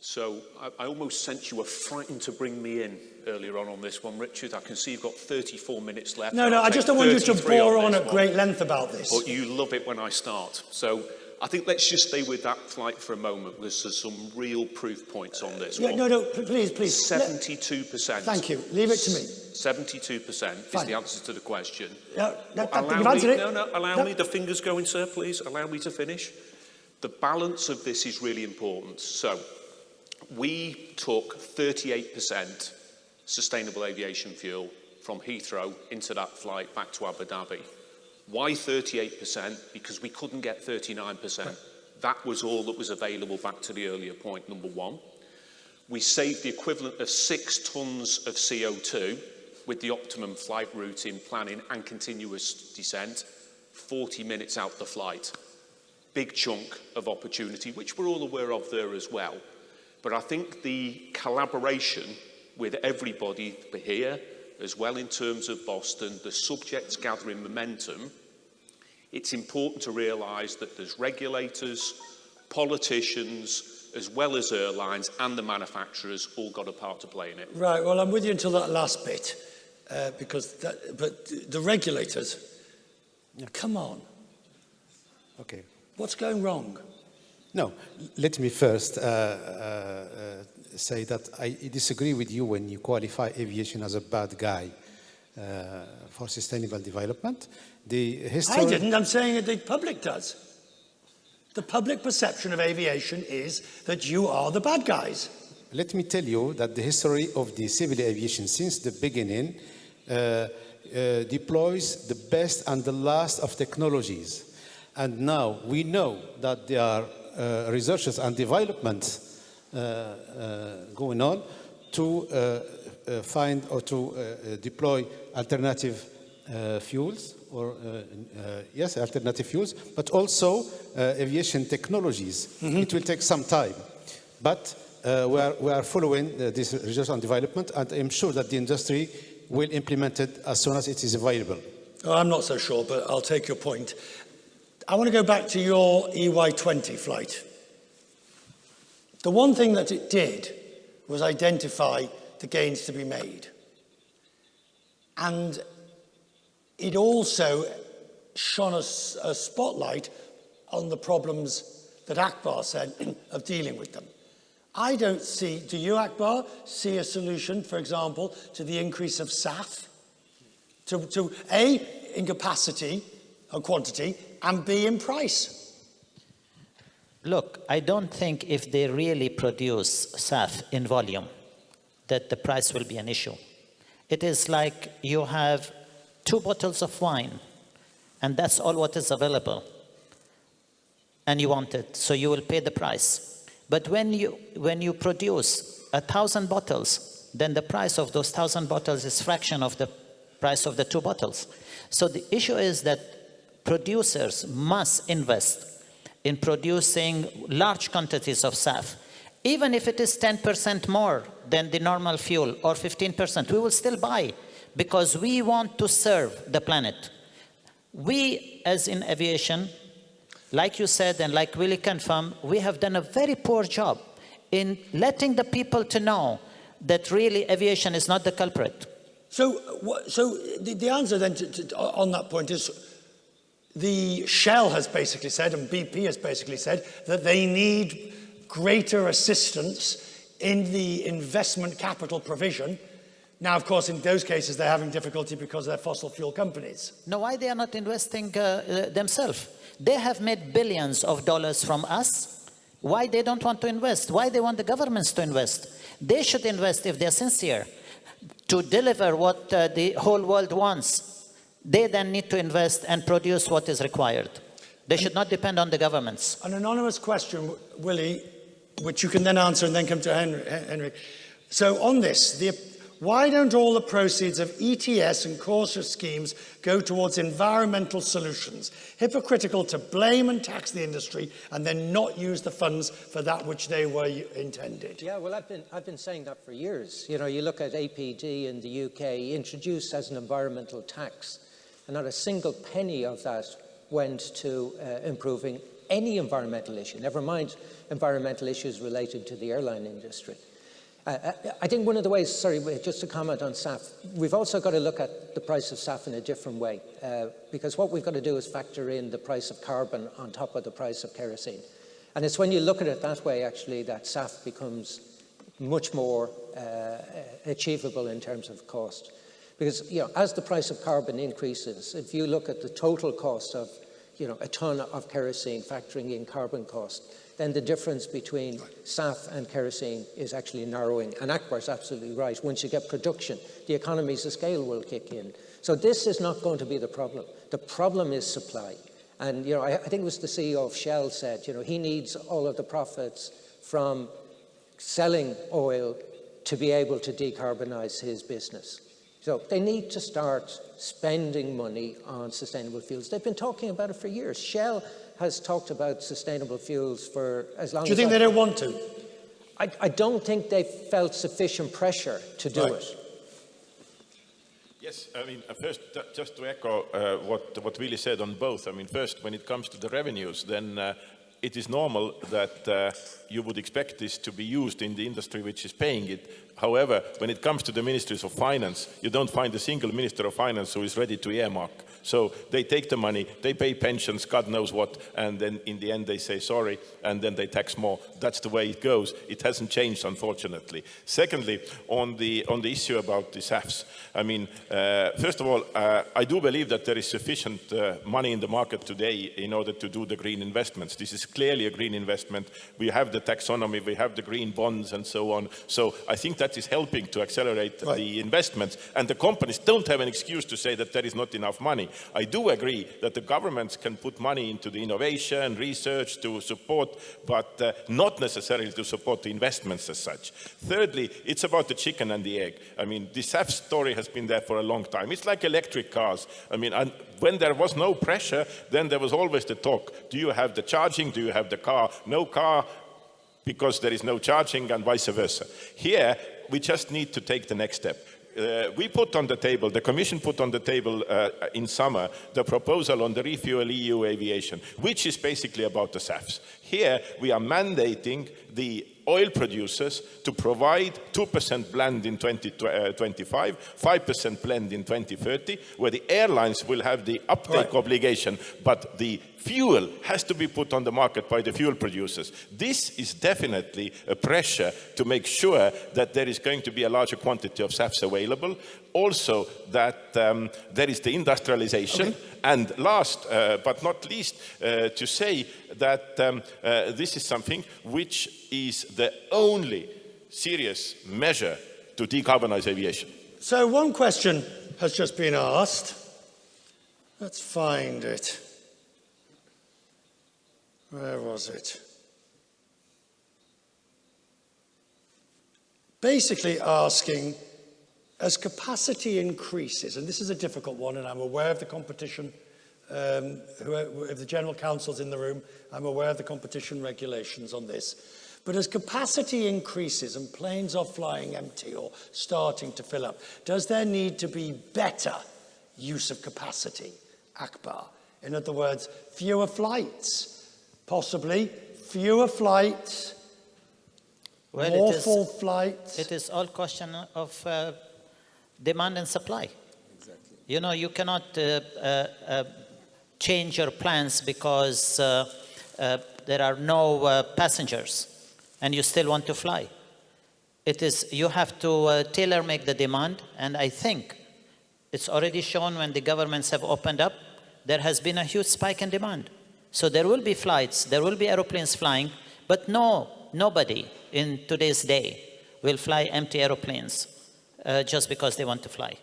So I almost sent you a frightened to bring me in earlier on this one, Richard. I can see you've got 34 minutes left. No, I just don't want you to bore on at great length about this. But you love it when I start. So I think let's just stay with that flight for a moment. There's some real proof points on this one. No, please. 72%. Thank you. Leave it to me. 72% is the answer to the question. You've answered it. Allow me. The finger's going, sir, please. Allow me to finish. The balance of this is really important. So we took 38% sustainable aviation fuel from Heathrow into that flight back to Abu Dhabi. Why 38%? Because we couldn't get 39%. Right. That was all that was available, back to the earlier point, number one. We saved the equivalent of 6 tons of CO2 with the optimum flight routing, planning and continuous descent, 40 minutes out the flight. Big chunk of opportunity, which we're all aware of there as well. But I think the collaboration with everybody here, as well in terms of Boston, the subject's gathering momentum, it's important to realise that there's regulators, politicians, as well as airlines and the manufacturers all got a part to play in it. Right, well, I'm with you until that last bit, but the regulators, come on. Okay. What's going wrong? No, let me first say that I disagree with you when you qualify aviation as a bad guy for sustainable development. I didn't, I'm saying that the public does. The public perception of aviation is that you are the bad guys. Let me tell you that the history of the civil aviation since the beginning deploys the best and the last of technologies. And now we know that there are researches and developments going on to find or to deploy alternative fuels, or alternative fuels, but also aviation technologies. Mm-hmm. It will take some time, but we are following this research and development, and I'm sure that the industry will implement it as soon as it is available. Oh, I'm not so sure, but I'll take your point. I want to go back to your EY20 flight. The one thing that it did was identify the gains to be made. And it also shone a spotlight on the problems that Akbar said of dealing with them. I don't see, do you, Akbar, see a solution, for example, to the increase of SAF? To A, in capacity or quantity, and B, in price? Look, I don't think if they really produce SAF in volume, that the price will be an issue. It is like you have 2 bottles of wine, and that's all what is available. And you want it, so you will pay the price. But when you produce 1,000 bottles, then the price of those 1,000 bottles is fraction of the price of the 2 bottles. So the issue is that producers must invest in producing large quantities of SAF. Even if it is 10% more than the normal fuel or 15%, we will still buy because we want to serve the planet. We, as in aviation, like you said and like Willie confirmed, we have done a very poor job in letting the people to know that really aviation is not the culprit. So the answer then on that point is the Shell has basically said, and BP has basically said, that they need greater assistance in the investment capital provision. Now, of course, in those cases, they're having difficulty because they're fossil fuel companies. No, why they are not investing themselves? They have made billions of dollars from us. Why they don't want to invest? Why they want the governments to invest? They should invest if they're sincere to deliver what the whole world wants. They then need to invest and produce what is required. They should not depend on the governments. An anonymous question, Willie, which you can then answer and then come to Henrik. So on this, why don't all the proceeds of ETS and Corsa schemes go towards environmental solutions? Hypocritical to blame and tax the industry and then not use the funds for that which they were intended. Yeah, well, I've been saying that for years. You know, you look at APD in the UK, introduced as an environmental tax, and not a single penny of that went to improving any environmental issue, never mind environmental issues relating to the airline industry. I think one of the ways, sorry, just to comment on SAF, we've also got to look at the price of SAF in a different way, because what we've got to do is factor in the price of carbon on top of the price of kerosene. And it's when you look at it that way, actually, that SAF becomes much more achievable in terms of cost. Because, you know, as the price of carbon increases, if you look at the total cost of, you know, a ton of kerosene factoring in carbon cost, then the difference between SAF and kerosene is actually narrowing. And Akbar's absolutely right. Once you get production, the economies of scale will kick in. So this is not going to be the problem. The problem is supply. And, you know, I think it was the CEO of Shell said, you know, he needs all of the profits from selling oil to be able to decarbonize his business. So they need to start spending money on sustainable fuels. They've been talking about it for years. Shell has talked about sustainable fuels for as long as... Do you think they don't want to? I don't think they've felt sufficient pressure to do it. Yes, I mean, first, just to echo what Willie said on both. I mean, first, when it comes to the revenues, then it is normal that you would expect this to be used in the industry which is paying it. However, when it comes to the ministries of finance, you don't find a single minister of finance who is ready to earmark. So they take the money, they pay pensions, God knows what, and then in the end they say sorry, and then they tax more. That's the way it goes. It hasn't changed, unfortunately. Secondly, on the issue about the SAFs, I mean, first of all, I do believe that there is sufficient money in the market today in order to do the green investments. This is clearly a green investment. We have the taxonomy, we have the green bonds and so on. So I think that is helping to accelerate the investments. And the companies don't have an excuse to say that there is not enough money. I do agree that the governments can put money into the innovation, research to support, but not necessarily to support the investments as such. Thirdly, it's about the chicken and the egg. I mean, the SAF story has been there for a long time. It's like electric cars. I mean, when there was no pressure, then there was always the talk. Do you have the charging? Do you have the car? No car, because there is no charging, and vice versa. Here, we just need to take the next step. we put on the table, the Commission put on the table in summer, the proposal on the Refuel EU Aviation, which is basically about the SAFs. Here, we are mandating the oil producers to provide 2% blend in 2025, 5% blend in 2030, where the airlines will have the uptake obligation, but the fuel has to be put on the market by the fuel producers. This is definitely a pressure to make sure that there is going to be a larger quantity of SAFs available. Also, that there is the industrialization. And last but not least, to say that this is something which is the only serious measure to decarbonize aviation. So one question has just been asked. Let's find it. Where was it? Basically asking, as capacity increases, and this is a difficult one, and I'm aware of the competition, if the General Counsel's in the room, I'm aware of the competition regulations on this. But as capacity increases and planes are flying empty or starting to fill up, does there need to be better use of capacity, Akbar? In other words, fewer flights, possibly fewer flights, more full flights. It is all question of demand and supply. Exactly. You know, you cannot change your plans because there are no passengers and you still want to fly. It is, you have to tailor make the demand, and I think it's already shown when the governments have opened up, there has been a huge spike in demand. So there will be flights, there will be aeroplanes flying, but nobody in today's day will fly empty aeroplanes just because they want to fly.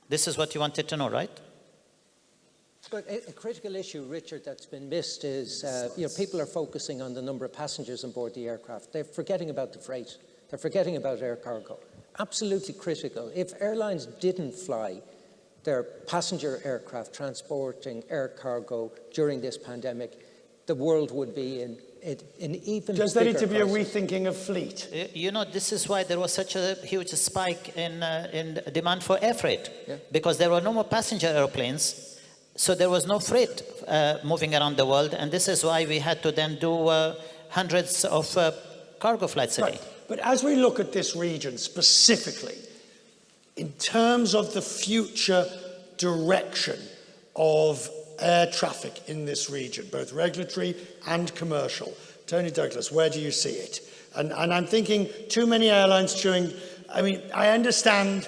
This is what you wanted to know, right? But a critical issue, Richard, that's been missed is, people are focusing on the number of passengers on board the aircraft. They're forgetting about the freight. They're forgetting about air cargo. Absolutely critical. If airlines didn't fly their passenger aircraft transporting air cargo during this pandemic, the world would be in even Does there need to be a crisis. rethinking of fleet? You know, this is why there was such a huge spike in demand for air freight, because there were no more passenger airplanes. So there was no freight moving around the world, and this is why we had to then do hundreds of cargo flights a day. But as we look at this region specifically, in terms of the future direction of air traffic in this region, both regulatory and commercial, Tony Douglas, where do you see it? And I'm thinking too many airlines chewing, I mean, I understand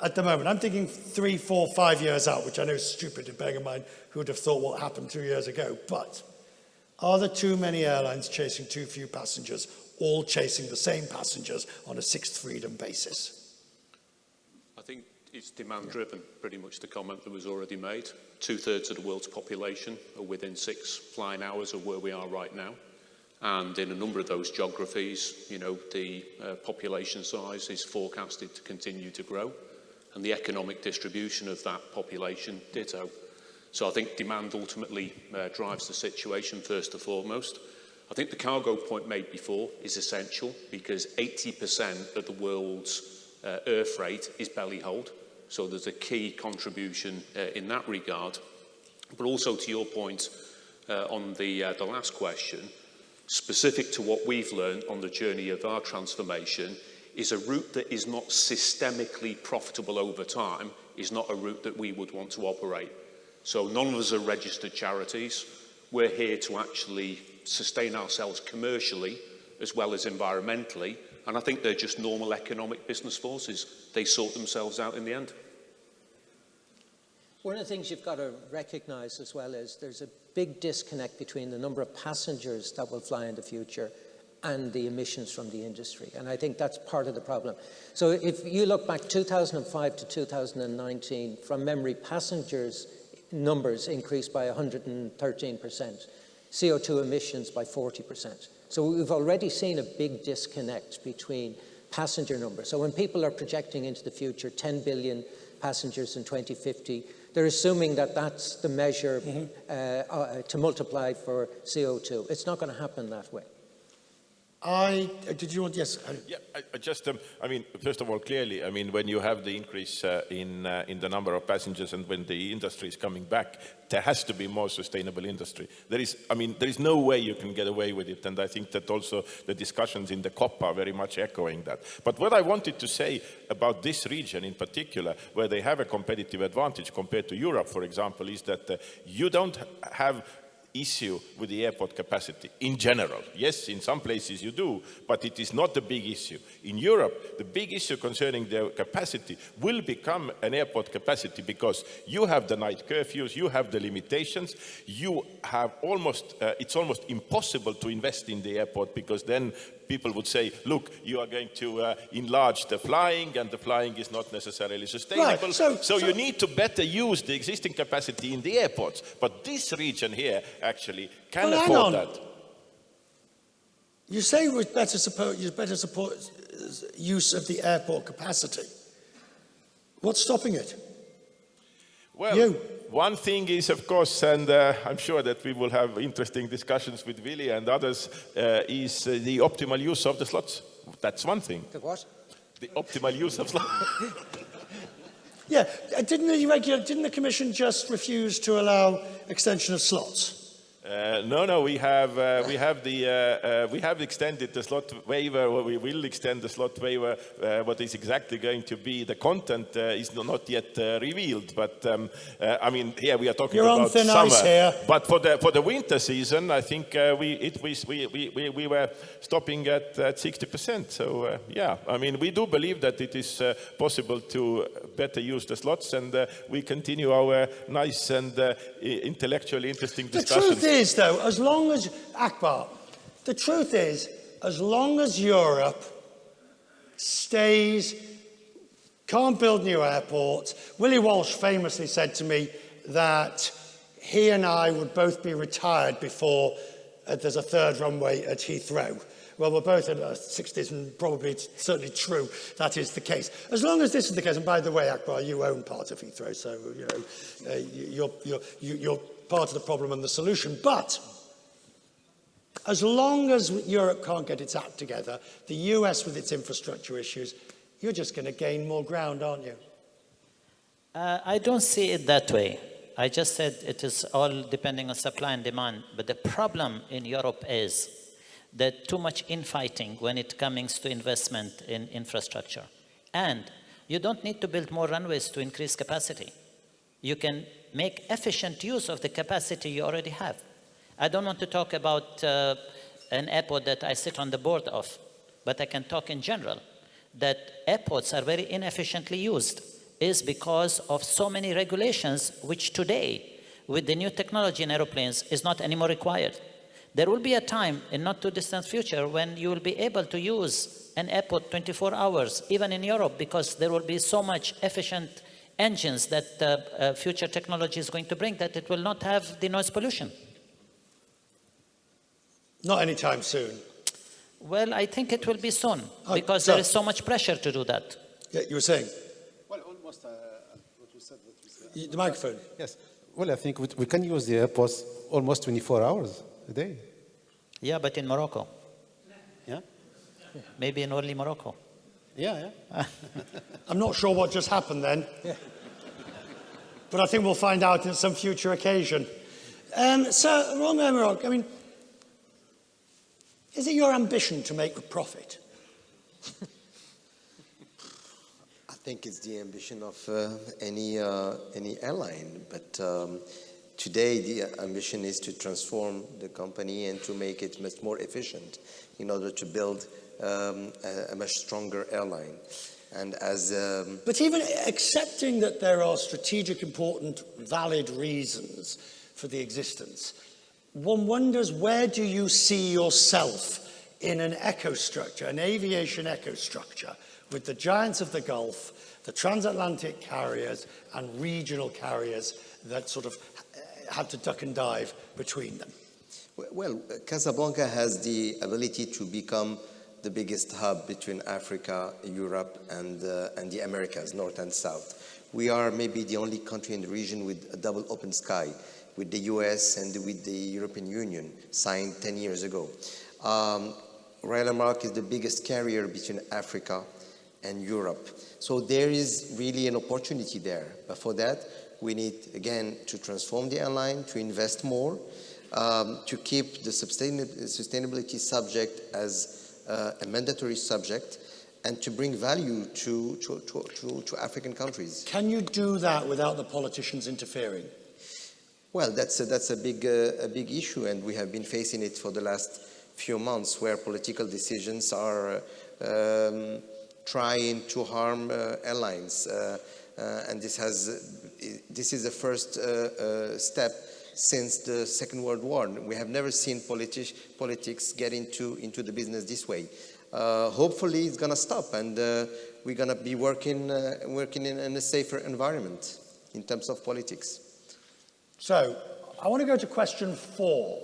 at the moment, I'm thinking 3, 4, 5 years out, which I know is stupid, bearing in mind who would have thought what happened 2 years ago. But are there too many airlines chasing too few passengers, all chasing the same passengers on a sixth freedom basis? I think it's demand-driven, pretty much the comment that was already made. 2/3 of the world's population are within 6 flying hours of where we are right now. And in a number of those geographies, you know, the population size is forecasted to continue to grow, and the economic distribution of that population ditto. So I think demand ultimately drives the situation first and foremost. I think the cargo point made before is essential because 80% of the world's air freight is belly hold. So there's a key contribution in that regard. But also to your point on the last question, specific to what we've learned on the journey of our transformation, is a route that is not systemically profitable over time is not a route that we would want to operate. So none of us are registered charities. We're here to actually sustain ourselves commercially as well as environmentally, and I think they're just normal economic business forces. They sort themselves out in the end. One of the things you've got to recognise as well is there's a big disconnect between the number of passengers that will fly in the future and the emissions from the industry. And I think that's part of the problem. So if you look back 2005 to 2019, from memory, passengers numbers increased by 113%, CO2 emissions by 40%. So we've already seen a big disconnect between passenger numbers. So when people are projecting into the future 10 billion passengers in 2050, they're assuming that that's the measure to multiply for CO2. It's not going to happen that way. Did you want, yes? Yeah, I just, I mean, first of all, clearly, I mean, when you have the increase in the number of passengers and when the industry is coming back, there has to be more sustainable industry. There is no way you can get away with it, and I think that also the discussions in the COP are very much echoing that. But what I wanted to say about this region in particular, where they have a competitive advantage compared to Europe, for example, is that you don't have issue with the airport capacity in general. Yes, in some places you do, but it is not a big issue. In Europe, the big issue concerning the capacity will become an airport capacity because you have the night curfews, you have the limitations, you have it's almost impossible to invest in the airport because then people would say, look, you are going to enlarge the flying and the flying is not necessarily sustainable. Right, so you need to better use the existing capacity in the airports. But this region here actually can afford that. You say you better support use of the airport capacity. What's stopping it? Well, one thing is, of course, and I'm sure that we will have interesting discussions with Willie and others, is the optimal use of the slots. That's one thing. The what? The optimal use of slots. Yeah, didn't the Commission just refuse to allow extension of slots? No, we have extended the slot waiver, or we will extend the slot waiver. What is exactly going to be the content is not yet revealed. But I mean, here we are talking about thin summer. ice here. But for the winter season, I think we were stopping at 60%. So yeah, I mean, we do believe that it is possible to better use the slots, and we continue our nice and intellectually interesting discussions. The truth is, though, as long as, Akbar, the truth is, as long as Europe can't build new airports, Willie Walsh famously said to me that he and I would both be retired before there's a third runway at Heathrow. Well, we're both in our 60s, and probably it's certainly true that is the case. As long as this is the case, and by the way, Akbar, you own part of Heathrow, so you're part of the problem and the solution. But as long as Europe can't get its act together, the US with its infrastructure issues, you're just going to gain more ground, aren't you? I don't see it that way. I just said it is all depending on supply and demand. But the problem in Europe is that too much infighting when it comes to investment in infrastructure. And you don't need to build more runways to increase capacity. You can make efficient use of the capacity you already have. I don't want to talk about an airport that I sit on the board of, but I can talk in general that airports are very inefficiently used is because of so many regulations, which today, with the new technology in aeroplanes, is not anymore required. There will be a time in not too distant future when you will be able to use an airport 24 hours, even in Europe, because there will be so much efficient engines that future technology is going to bring that it will not have the noise pollution. Not anytime soon. Well, I think it will be soon, because there is so much pressure to do that. Yeah, you were saying? Well, almost what you said. The microphone. Yes. Well, I think we can use the airports almost 24 hours a day. Yeah, but in Morocco. Yeah? Maybe in only Morocco. Yeah. I'm not sure what just happened then. Yeah. But I think we'll find out at some future occasion. So, Maroc, I mean, is it your ambition to make a profit? I think it's the ambition of any airline, but today the ambition is to transform the company and to make it much more efficient in order to build a much stronger airline. And but even accepting that there are strategic, important, valid reasons for the existence, one wonders, where do you see yourself in an ecostructure, an aviation ecostructure, with the giants of the Gulf, the transatlantic carriers and regional carriers that sort of have to duck and dive between them? Well, Casablanca has the ability to become the biggest hub between Africa, Europe, and the Americas, North and South. We are maybe the only country in the region with a double open sky, with the US and with the European Union, signed 10 years ago. Royal Maroc is the biggest carrier between Africa and Europe. So there is really an opportunity there. But for that, we need, again, to transform the airline, to invest more, to keep the sustainability subject as a mandatory subject, and to bring value to African countries. Can you do that without the politicians interfering? Well, that's a big issue, and we have been facing it for the last few months, where political decisions are trying to harm airlines, and this is the first step since the Second World War. We have never seen politics get into the business this way. Hopefully, it's going to stop, and we're going to be working in a safer environment in terms of politics. So, I want to go to question 4.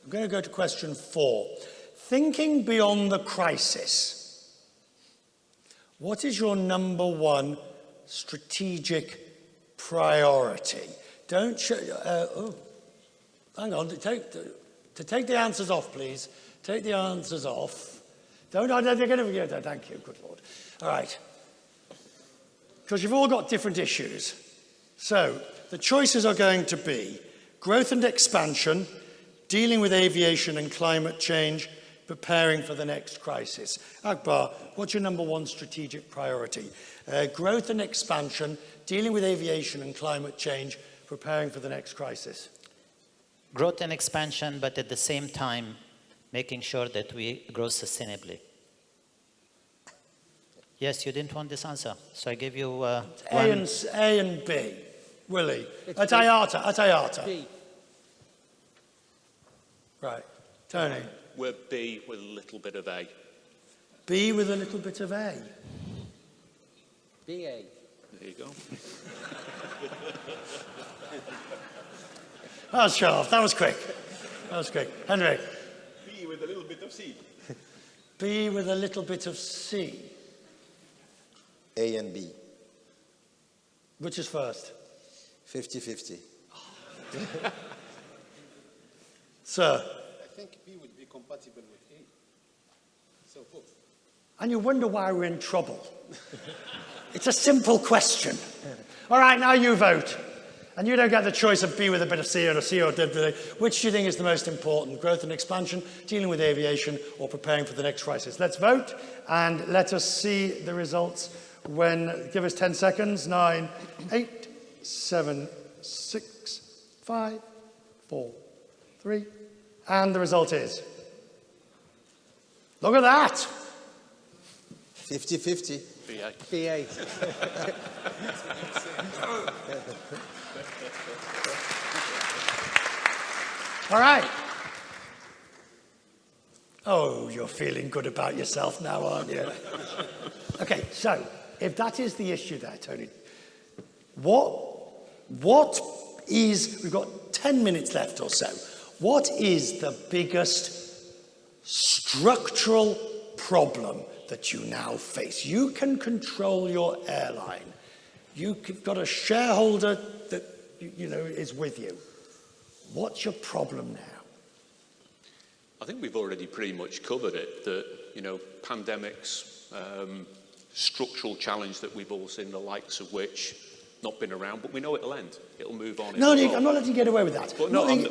I'm going to go to question 4. Thinking beyond the crisis, what is your number one strategic priority? Don't hang on, to take the answers off, please. Take the answers off. They're going to, thank you, good Lord. All right. Because you've all got different issues. So, the choices are going to be growth and expansion, dealing with aviation and climate change, preparing for the next crisis. Akbar, what's your number one strategic priority? Growth and expansion, dealing with aviation and climate change, preparing for the next crisis. Growth and expansion, but at the same time, making sure that we grow sustainably. Yes, you didn't want this answer, so I gave you one. A and B. Willie, at IATA. B. Right. Tony. We're B with a little bit of A. B with a little bit of A. BA. There you go. That was sharp. That was quick. That was quick. Henrik. B with a little bit of C. B with a little bit of C. A and B. Which is first? 50-50. Sir. I think B would be compatible with A. So both. And you wonder why we're in trouble. It's a simple question. All right, now you vote. And you don't get the choice of B with a bit of C or a C or D. Which do you think is the most important? Growth and expansion, dealing with aviation, or preparing for the next crisis? Let's vote, and let us see the results when, give us 10 seconds. 9, 8, 7, 6, 5, 4, 3. And the result is? Look at that. 50-50. BA. BA. All right. Oh, you're feeling good about yourself now, aren't you? Okay, so if that is the issue there, Tony, what is, we've got 10 minutes left or so, what is the biggest structural problem that you now face? You can control your airline. You've got a shareholder that, is with you. What's your problem now? I think we've already pretty much covered it, that, pandemics, structural challenge that we've all seen, the likes of which not been around, but we know it'll end. It'll move on. No, I'm not letting you get away with that. But no, I'm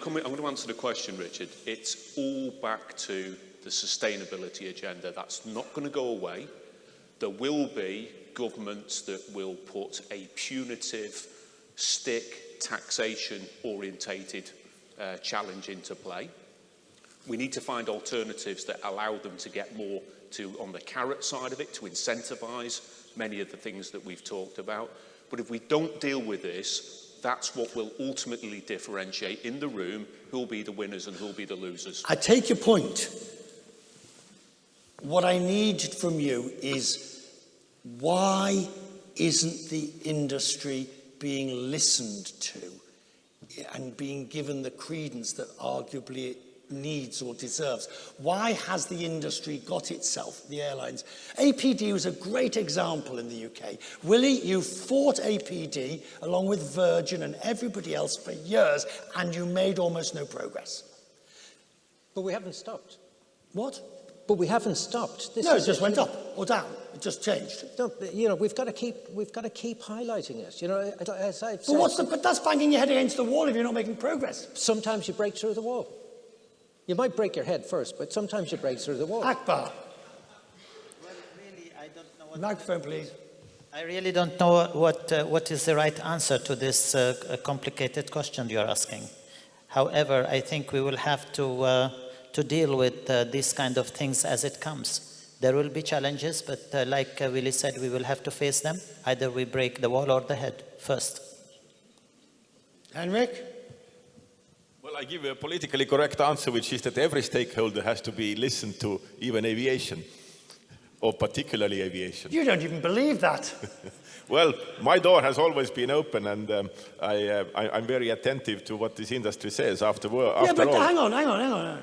going to answer the question, Richard. It's all back to the sustainability agenda. That's not going to go away. There will be governments that will put a punitive, stick, taxation-orientated challenge into play. We need to find alternatives that allow them to get more on the carrot side of it, to incentivise many of the things that we've talked about. But if we don't deal with this, that's what will ultimately differentiate in the room who'll be the winners and who'll be the losers. I take your point. What I need from you is, why isn't the industry being listened to and being given the credence that arguably it needs or deserves? Why has the industry got itself, the airlines? APD was a great example in the UK. Willie, you fought APD along with Virgin and everybody else for years, and you made almost no progress. But we haven't stopped. What? But we haven't stopped. No, it just went up or down. It just changed. No, you know, we've got to keep highlighting it. You know, as I've said, But that's banging your head against the wall if you're not making progress. sometimes you break through the wall. You might break your head first, but sometimes you break through the wall. Akbar, Well, really, I don't know what. microphone, please. I really don't know what is the right answer to this complicated question you're asking. However, I think we will have to deal with these kind of things as it comes. There will be challenges, but like Willie said, we will have to face them. Either we break the wall or the head first. Henrik? Well, I give you a politically correct answer, which is that every stakeholder has to be listened to, even aviation, or particularly aviation. You don't even believe that. Well, my door has always been open, and I'm very attentive to what this industry says after all. Yeah, but hang on.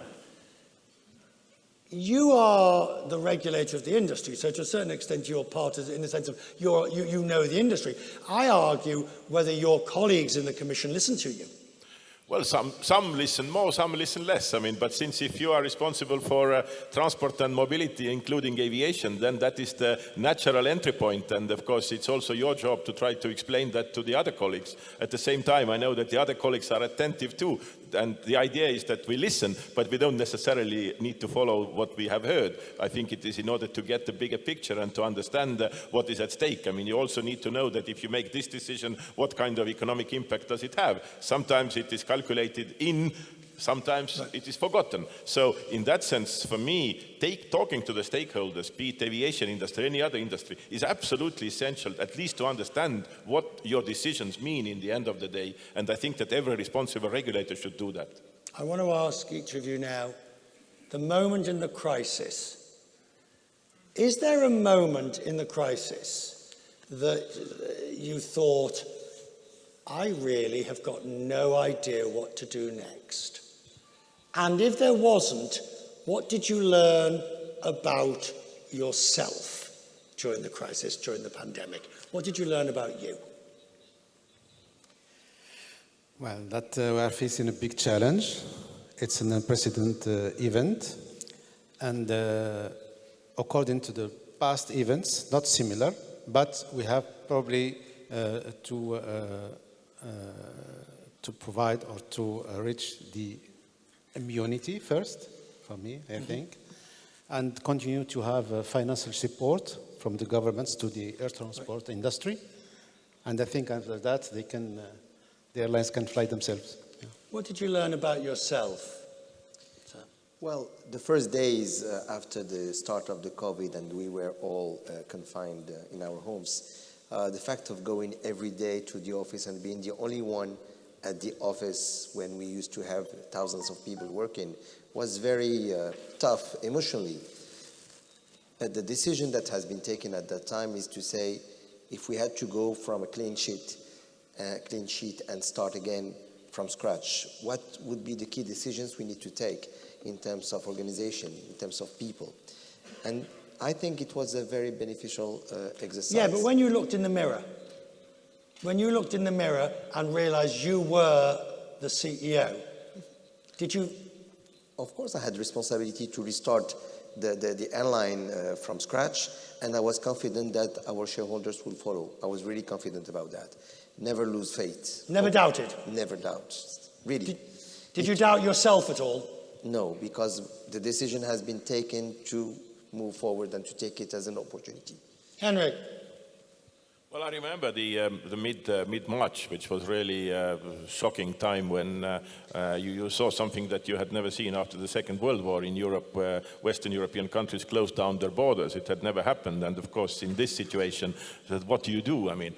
You are the regulator of the industry, so to a certain extent you're part of, in the sense of you know the industry. I argue whether your colleagues in the Commission listen to you. Well, some listen more, some listen less. I mean, but since if you are responsible for transport and mobility, including aviation, then that is the natural entry point. And of course, it's also your job to try to explain that to the other colleagues. At the same time, I know that the other colleagues are attentive too. And the idea is that we listen, but we don't necessarily need to follow what we have heard. I think it is in order to get the bigger picture and to understand what is at stake. I mean, you also need to know that if you make this decision, what kind of economic impact does it have? Sometimes it is calculated in, sometimes it is forgotten. So in that sense, for me, talking to the stakeholders, be it aviation industry, any other industry, is absolutely essential, at least to understand what your decisions mean in the end of the day. And I think that every responsible regulator should do that. I want to ask each of you now, the moment in the crisis, is there a moment in the crisis that you thought, I really have got no idea what to do next? And if there wasn't, what did you learn about yourself during the crisis, during the pandemic? What did you learn about you? Well, that we are facing a big challenge. It's an unprecedented event. And according to the past events, not similar, but we have probably to provide or to reach the immunity first, for me, I think, and continue to have financial support from the governments to the air transport industry. And I think after that, they can, the airlines can fly themselves. Yeah. What did you learn about yourself? Well, the first days after the start of the COVID and we were all confined in our homes, the fact of going every day to the office and being the only one at the office when we used to have thousands of people working was very tough emotionally. The decision that has been taken at that time is to say, if we had to go from a clean sheet and start again from scratch, what would be the key decisions we need to take in terms of organization, in terms of people? And I think it was a very beneficial exercise. Yeah, but when you looked in the mirror, and realized you were the CEO, did you? Of course, I had responsibility to restart the airline from scratch, and I was confident that our shareholders would follow. I was really confident about that. Never lose faith. Never doubted? Never doubt, really. Did you doubt yourself at all? No, because the decision has been taken to move forward and to take it as an opportunity. Henrik? Well, I remember the mid-March, which was really a shocking time when you saw something that you had never seen after the Second World War in Europe, where Western European countries closed down their borders. It had never happened. And of course, in this situation, what do you do? I mean,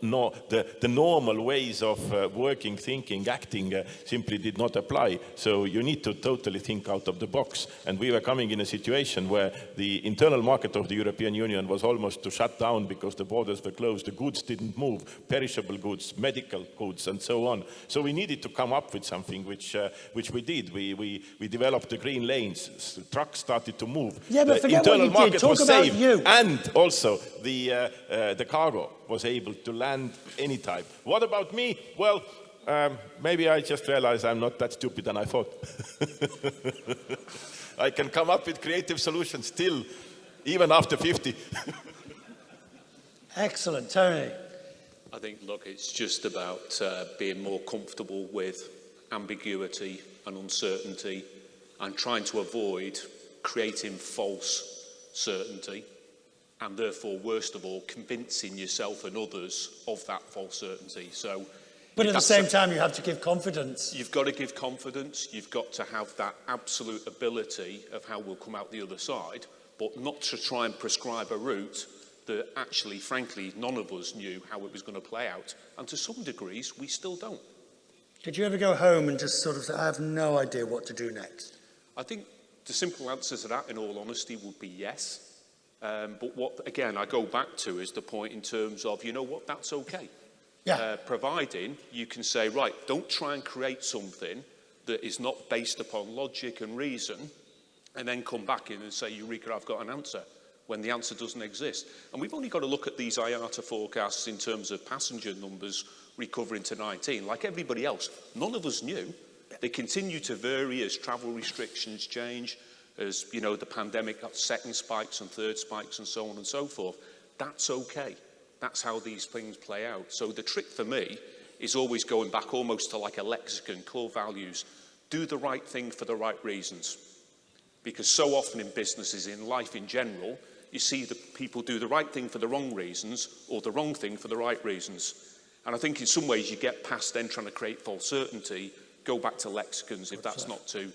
the normal ways of working, thinking, acting simply did not apply. So you need to totally think out of the box. And we were coming in a situation where the internal market of the European Union was almost to shut down because the borders were closed, the goods didn't move, perishable goods, medical goods, and so on. So we needed to come up with something which we did. We developed the green lanes. Trucks started to move. Yeah, but the forget internal what you did. market Talk was about saved, you. and also the cargo was able to land anytime. What about me? Well, maybe I just realized I'm not that stupid than I thought. I can come up with creative solutions still, even after 50. Excellent. Tony? I think, look, it's just about being more comfortable with ambiguity and uncertainty and trying to avoid creating false certainty and therefore, worst of all, convincing yourself and others of that false certainty. So, but at the same time, you have to give confidence. You've got to give confidence. You've got to have that absolute ability of how we'll come out the other side, but not to try and prescribe a route that actually, frankly, none of us knew how it was going to play out. And to some degrees, we still don't. Did you ever go home and just sort of say, I have no idea what to do next? I think the simple answer to that, in all honesty, would be yes. But what, again, I go back to is the point in terms of, you know what, that's okay. Yeah. Providing you can say, right, don't try and create something that is not based upon logic and reason, and then come back in and say, Eureka, I've got an answer, when the answer doesn't exist. And we've only got to look at these IATA forecasts in terms of passenger numbers recovering to 19. Like everybody else, none of us knew. They continue to vary as travel restrictions change, as, you know, the pandemic got second spikes and third spikes and so on and so forth. That's okay. That's how these things play out. So the trick for me is always going back almost to like a lexicon, core values. Do the right thing for the right reasons. Because so often in businesses, in life in general, you see that people do the right thing for the wrong reasons or the wrong thing for the right reasons. And I think in some ways you get past then trying to create false certainty, go back to lexicons if that's not too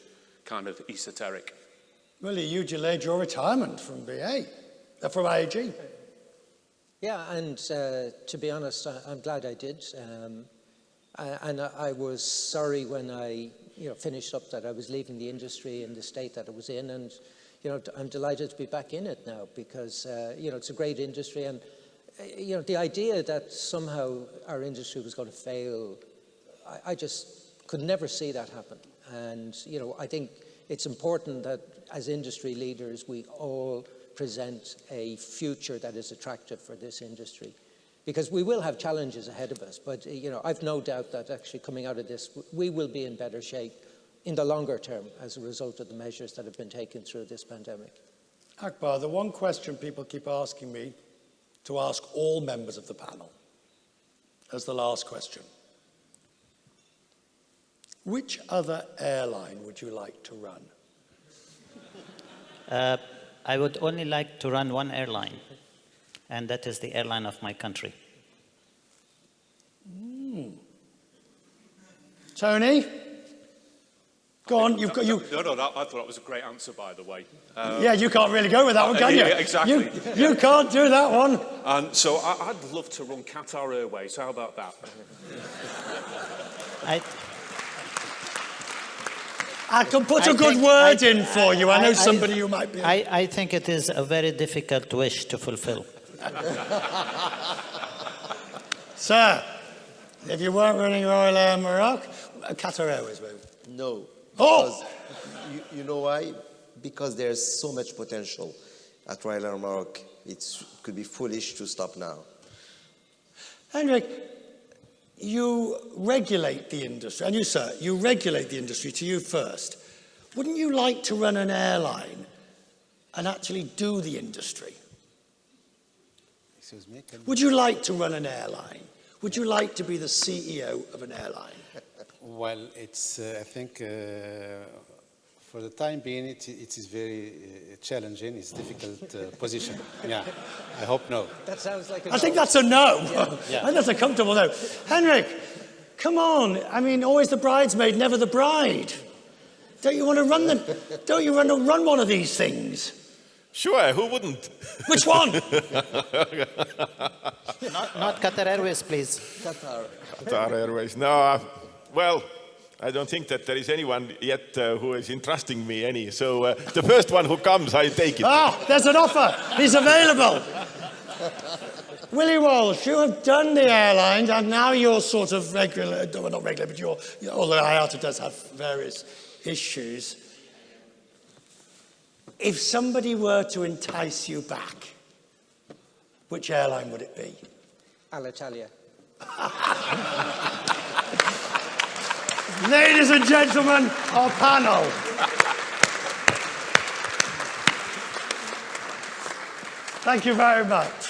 kind of esoteric. Willie, you delayed your retirement from from IAG. Yeah, and to be honest, I'm glad I did. And I was sorry when I finished up that I was leaving the industry in the state that it was in. And, I'm delighted to be back in it now because, it's a great industry. And, the idea that somehow our industry was going to fail, I just could never see that happen. And, I think it's important that as industry leaders, we all present a future that is attractive for this industry. Because we will have challenges ahead of us, but I've no doubt that actually coming out of this, we will be in better shape in the longer term as a result of the measures that have been taken through this pandemic. Akbar, the one question people keep asking me to ask all members of the panel as the last question. Which other airline would you like to run? I would only like to run one airline, and that is the airline of my country. Tony? Go on, you've got... No, I thought that was a great answer, by the way. Yeah, you can't really go with that one, can you? Yeah, exactly. You can't do that one. And so I'd love to run Qatar Airways. How about that? I can put a good word in for you. I know somebody who might be... I think it is a very difficult wish to fulfill. Sir, if you weren't running Royal Air Maroc, Qatar Airways, maybe. No. Oh! You know why? Because there's so much potential at Royal Air Maroc. It could be foolish to stop now. Henrik, you regulate the industry, and you, sir, you regulate the industry, to you first. Wouldn't you like to run an airline and actually do the industry? Excuse me? Would you like to run an airline? Would you like to be the CEO of an airline? Well, it's, I think, for the time being, it is very challenging. It's a difficult position. Yeah, I hope no. That sounds like a I think that's a no. Yeah. I think that's a comfortable no. Henrik, come on. I mean, always the bridesmaid, never the bride. Don't you want to run them? Don't you want to run one of these things? Sure, who wouldn't? Which one? Not Qatar Airways, please. Qatar Airways. No, well, I don't think that there is anyone yet who is entrusting me any. So the first one who comes, I take it. Ah, there's an offer. He's available. Willie Walsh, you have done the airlines, and now you're sort of regular, well, not regular, but you're, although IATA does have various issues. If somebody were to entice you back, which airline would it be? Alitalia. Ladies and gentlemen, our panel. Thank you very much.